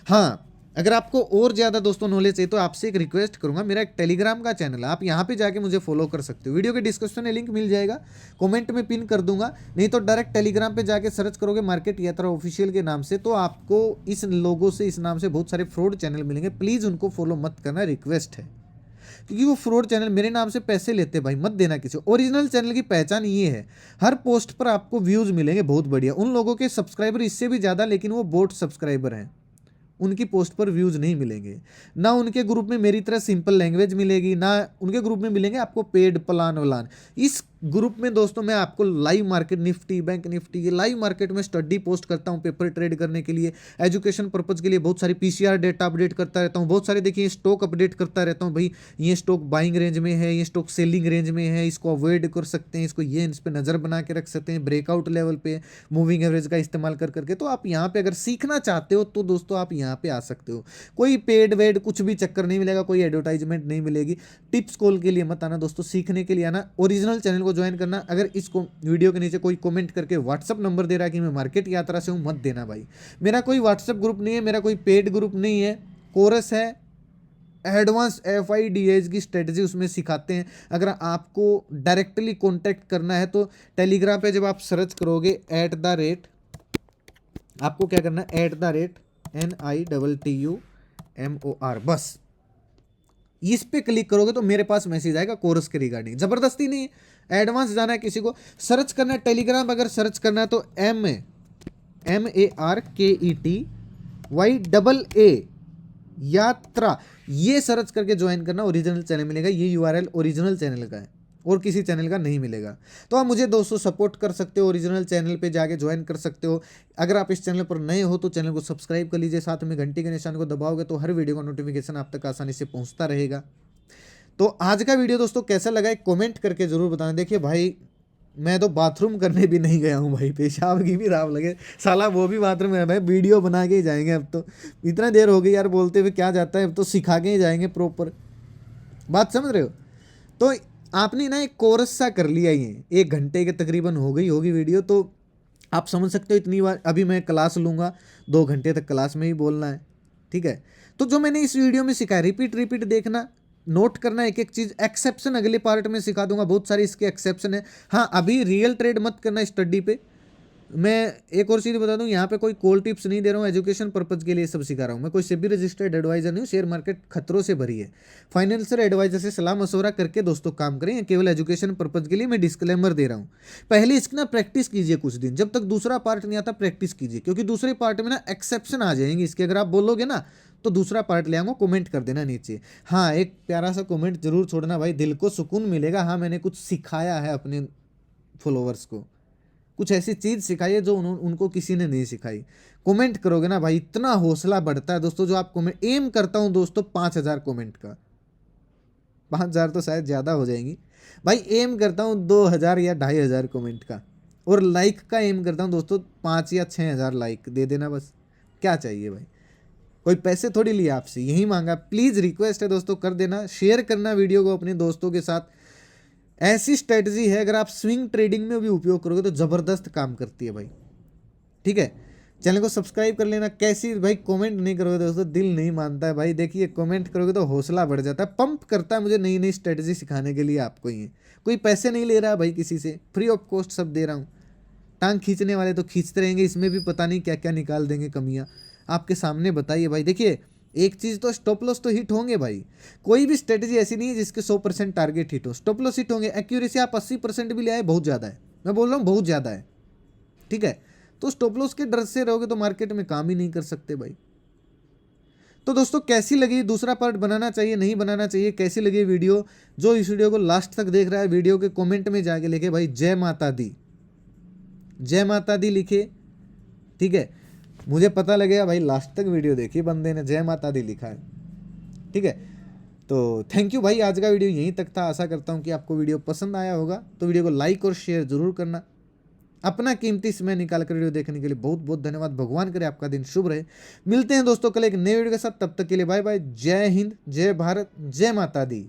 हाँ अगर आपको और ज़्यादा दोस्तों नॉलेज चाहिए तो आपसे एक रिक्वेस्ट करूंगा, मेरा एक टेलीग्राम का चैनल है, आप यहाँ पे जाके मुझे फॉलो कर सकते हो, वीडियो के डिस्क्रिप्शन में लिंक मिल जाएगा, कमेंट में पिन कर दूंगा, नहीं तो डायरेक्ट टेलीग्राम पे जाके सर्च करोगे मार्केट यात्रा ऑफिशियल के नाम से, तो आपको इस लोगों से, इस नाम से बहुत सारे फ्रॉड चैनल मिलेंगे, प्लीज़ उनको फॉलो मत करना, रिक्वेस्ट है, क्योंकि वो फ्रॉड चैनल मेरे नाम से पैसे लेते हैं भाई, मत देना किसी। ओरिजिनल चैनल की पहचान ये है, हर पोस्ट पर आपको व्यूज़ मिलेंगे बहुत बढ़िया, उन लोगों के सब्सक्राइबर इससे भी ज़्यादा, लेकिन वो बोट सब्सक्राइबर हैं, उनकी पोस्ट पर व्यूज़ नहीं मिलेंगे, ना उनके ग्रुप में मेरी तरह सिंपल लैंग्वेज मिलेगी, ना उनके ग्रुप में मिलेंगे आपको पेड प्लान वलान। इस ग्रुप में दोस्तों मैं आपको live market, Nifty, bank Nifty, ये लाइव मार्केट में स्टडी पोस्ट करता हूँ पेपर ट्रेड करने के लिए, एजुकेशन पर्पज़ के लिए बहुत सारी पीसीआर डेटा अपडेट करता रहता हूँ, बहुत सारे देखिए स्टॉक अपडेट करता रहता हूँ भाई, ये स्टॉक बाइंग रेंज में है, ये स्टॉक सेलिंग रेंज में है, इसको अवॉइड कर सकते हैं, इसको ये इस पर नज़र बना के रख सकते हैं, ब्रेकआउट लेवल पे मूविंग एवरेज का इस्तेमाल कर करके। तो आप यहाँ पे अगर सीखना चाहते हो तो दोस्तों आप यहाँ पे आ सकते हो, कोई पेड वेड कुछ भी चक्कर नहीं मिलेगा, कोई एडवर्टाइजमेंट नहीं मिलेगी। टिप्स कॉल के लिए मत आना दोस्तों, सीखने के लिए आना, ओरिजिनल चैनल को ज्वाइन करना। अगर इसको वीडियो के नीचे कोई कमेंट करके व्हाट्सअप नंबर दे रहा है कि मैं मार्केट यात्रा से हूँ, मत देना भाई, मेरा कोई व्हाट्सअप ग्रुप नहीं है, मेरा कोई पेड ग्रुप नहीं है, कोरस है, एडवांस FIDS की स्ट्रेटजी उसमें सिखाते हैं। अगर आपको डायरेक्टली कॉन्टैक्ट करना है तो टेलीग्राम पे जब आप सर्च करोगे आपको क्या करना है, @NITTUMOR, बस इस पे क्लिक करोगे तो मेरे पास मैसेज आएगा कोर्स के रिगार्डिंग। जबरदस्ती नहीं, एडवांस जाना है, किसी को सर्च करना है टेलीग्राम, अगर सर्च करना है तो MARKETYAA यात्रा, ये सर्च करके ज्वाइन करना, ओरिजिनल चैनल मिलेगा, ये URL ओरिजिनल चैनल का है और किसी चैनल का नहीं मिलेगा। तो आप मुझे दोस्तों सपोर्ट कर सकते हो, ओरिजिनल चैनल पे जाके ज्वाइन कर सकते हो। अगर आप इस चैनल पर नए हो तो चैनल को सब्सक्राइब कर लीजिए, साथ में घंटी के निशान को दबाओगे तो हर वीडियो का नोटिफिकेशन आप तक आसानी से पहुंचता रहेगा। तो आज का वीडियो दोस्तों कैसा लगा एक कमेंट करके जरूर बताना। देखिए भाई मैं तो बाथरूम करने भी नहीं गया हूँ भाई, पेशाब की भी राव लगे साला, वो भी बाथरूम है भाई, वीडियो बना के ही जाएंगे अब तो, इतना देर हो गई यार बोलते हुए, क्या जाता है, अब तो सिखा के ही जाएंगे प्रॉपर, बात समझ रहे हो? तो आपने ना एक कोर्स सा कर लिया, ये 1 घंटे के तकरीबन हो गई होगी वीडियो, तो आप समझ सकते हो इतनी बार। अभी मैं क्लास लूँगा, 2 घंटे तक क्लास में ही बोलना है, ठीक है? तो जो मैंने इस वीडियो में सिखाया रिपीट देखना, नोट करना एक एक चीज़, एक्सेप्शन अगले पार्ट में सिखा दूंगा, बहुत सारी इसके एक्सेप्शन है। हाँ अभी रियल ट्रेड मत करना स्टडी पे। मैं एक और चीज़ बता दूं, यहाँ पे कोई कॉल टिप्स नहीं दे रहा हूँ, एजुकेशन पर्पज़ के लिए सब सिखा रहा हूँ, मैं कोई सेबी रजिस्टर्ड एडवाइजर नहीं हूँ, शेयर मार्केट खतरों से भरी है, फाइनेंशियल एडवाइजर से सलाह मशवरा करके दोस्तों काम करें, केवल एजुकेशन पर्पज़ के लिए मैं डिस्क्लेमर दे रहा हूँ। पहले इसकी ना प्रैक्टिस कीजिए कुछ दिन, जब तक दूसरा पार्ट नहीं आता प्रैक्टिस कीजिए, क्योंकि दूसरे पार्ट में ना एक्सेप्शन आ जाएंगे इसके, अगर आप बोलोगे ना तो दूसरा पार्ट ले आऊँगा, कमेंट कर देना नीचे। हाँ एक प्यारा सा कमेंट जरूर छोड़ना भाई, दिल को सुकून मिलेगा, हाँ मैंने कुछ सिखाया है अपने फॉलोअर्स को, कुछ ऐसी चीज़ सिखाई है जो उनको किसी ने नहीं सिखाई। कमेंट करोगे ना भाई, इतना हौसला बढ़ता है दोस्तों। जो आप कमेंट, एम करता हूँ दोस्तों 5000 कमेंट का, 5000 तो शायद ज़्यादा हो जाएंगी भाई, एम करता हूँ 2000 या 2500 कमेंट का, और लाइक का एम करता हूँ दोस्तों 5 या 6000 लाइक दे देना बस, क्या चाहिए भाई, कोई पैसे थोड़ी लिए आपसे, यही मांगा। प्लीज़ रिक्वेस्ट है दोस्तों, कर देना, शेयर करना वीडियो को अपने दोस्तों के साथ। ऐसी स्ट्रेटजी है, अगर आप स्विंग ट्रेडिंग में भी उपयोग करोगे तो ज़बरदस्त काम करती है भाई, ठीक है? चैनल को सब्सक्राइब कर लेना। कैसी भाई कमेंट नहीं करोगे दोस्तों, दिल नहीं मानता है भाई। देखिए कमेंट करोगे तो हौसला बढ़ जाता है, पंप करता है मुझे नई नई स्ट्रेटजी सिखाने के लिए आपको। ही कोई पैसे नहीं ले रहा है भाई किसी से, फ्री ऑफ कॉस्ट सब दे रहा हूँ। टांग खींचने वाले तो खींचते रहेंगे, इसमें भी पता नहीं क्या क्या निकाल देंगे कमियाँ आपके सामने। बताइए भाई, देखिए एक चीज़ तो स्टॉप लॉस तो हिट होंगे भाई। कोई भी स्ट्रेटजी ऐसी नहीं है जिसके 100% टारगेट हिट हो। स्टॉप लॉस हिट होंगे। एक्यूरेसी आप 80% भी ले आए, बहुत ज़्यादा है, मैं बोल रहा हूँ बहुत ज़्यादा है, ठीक है। तो स्टॉप लॉस के डर से रहोगे तो मार्केट में काम ही नहीं कर सकते भाई। तो दोस्तों कैसी लगी, दूसरा पार्ट बनाना चाहिए नहीं बनाना चाहिए, कैसी लगी वीडियो? जो इस वीडियो को लास्ट तक देख रहा है, वीडियो के कमेंट में जाके लिखे भाई जय माता दी, जय माता दी लिखे, ठीक है। मुझे पता लगेगा भाई लास्ट तक वीडियो देखी बंदे ने, जय माता दी लिखा है, ठीक है। तो थैंक यू भाई, आज का वीडियो यहीं तक था। आशा करता हूँ कि आपको वीडियो पसंद आया होगा। तो वीडियो को लाइक और शेयर जरूर करना। अपना कीमती समय निकाल कर वीडियो देखने के लिए बहुत बहुत धन्यवाद। भगवान करे आपका दिन शुभ रहे। मिलते हैं दोस्तों कल एक नए वीडियो के साथ, तब तक के लिए बाय बाय। जय हिंद, जय भारत, जय माता दी।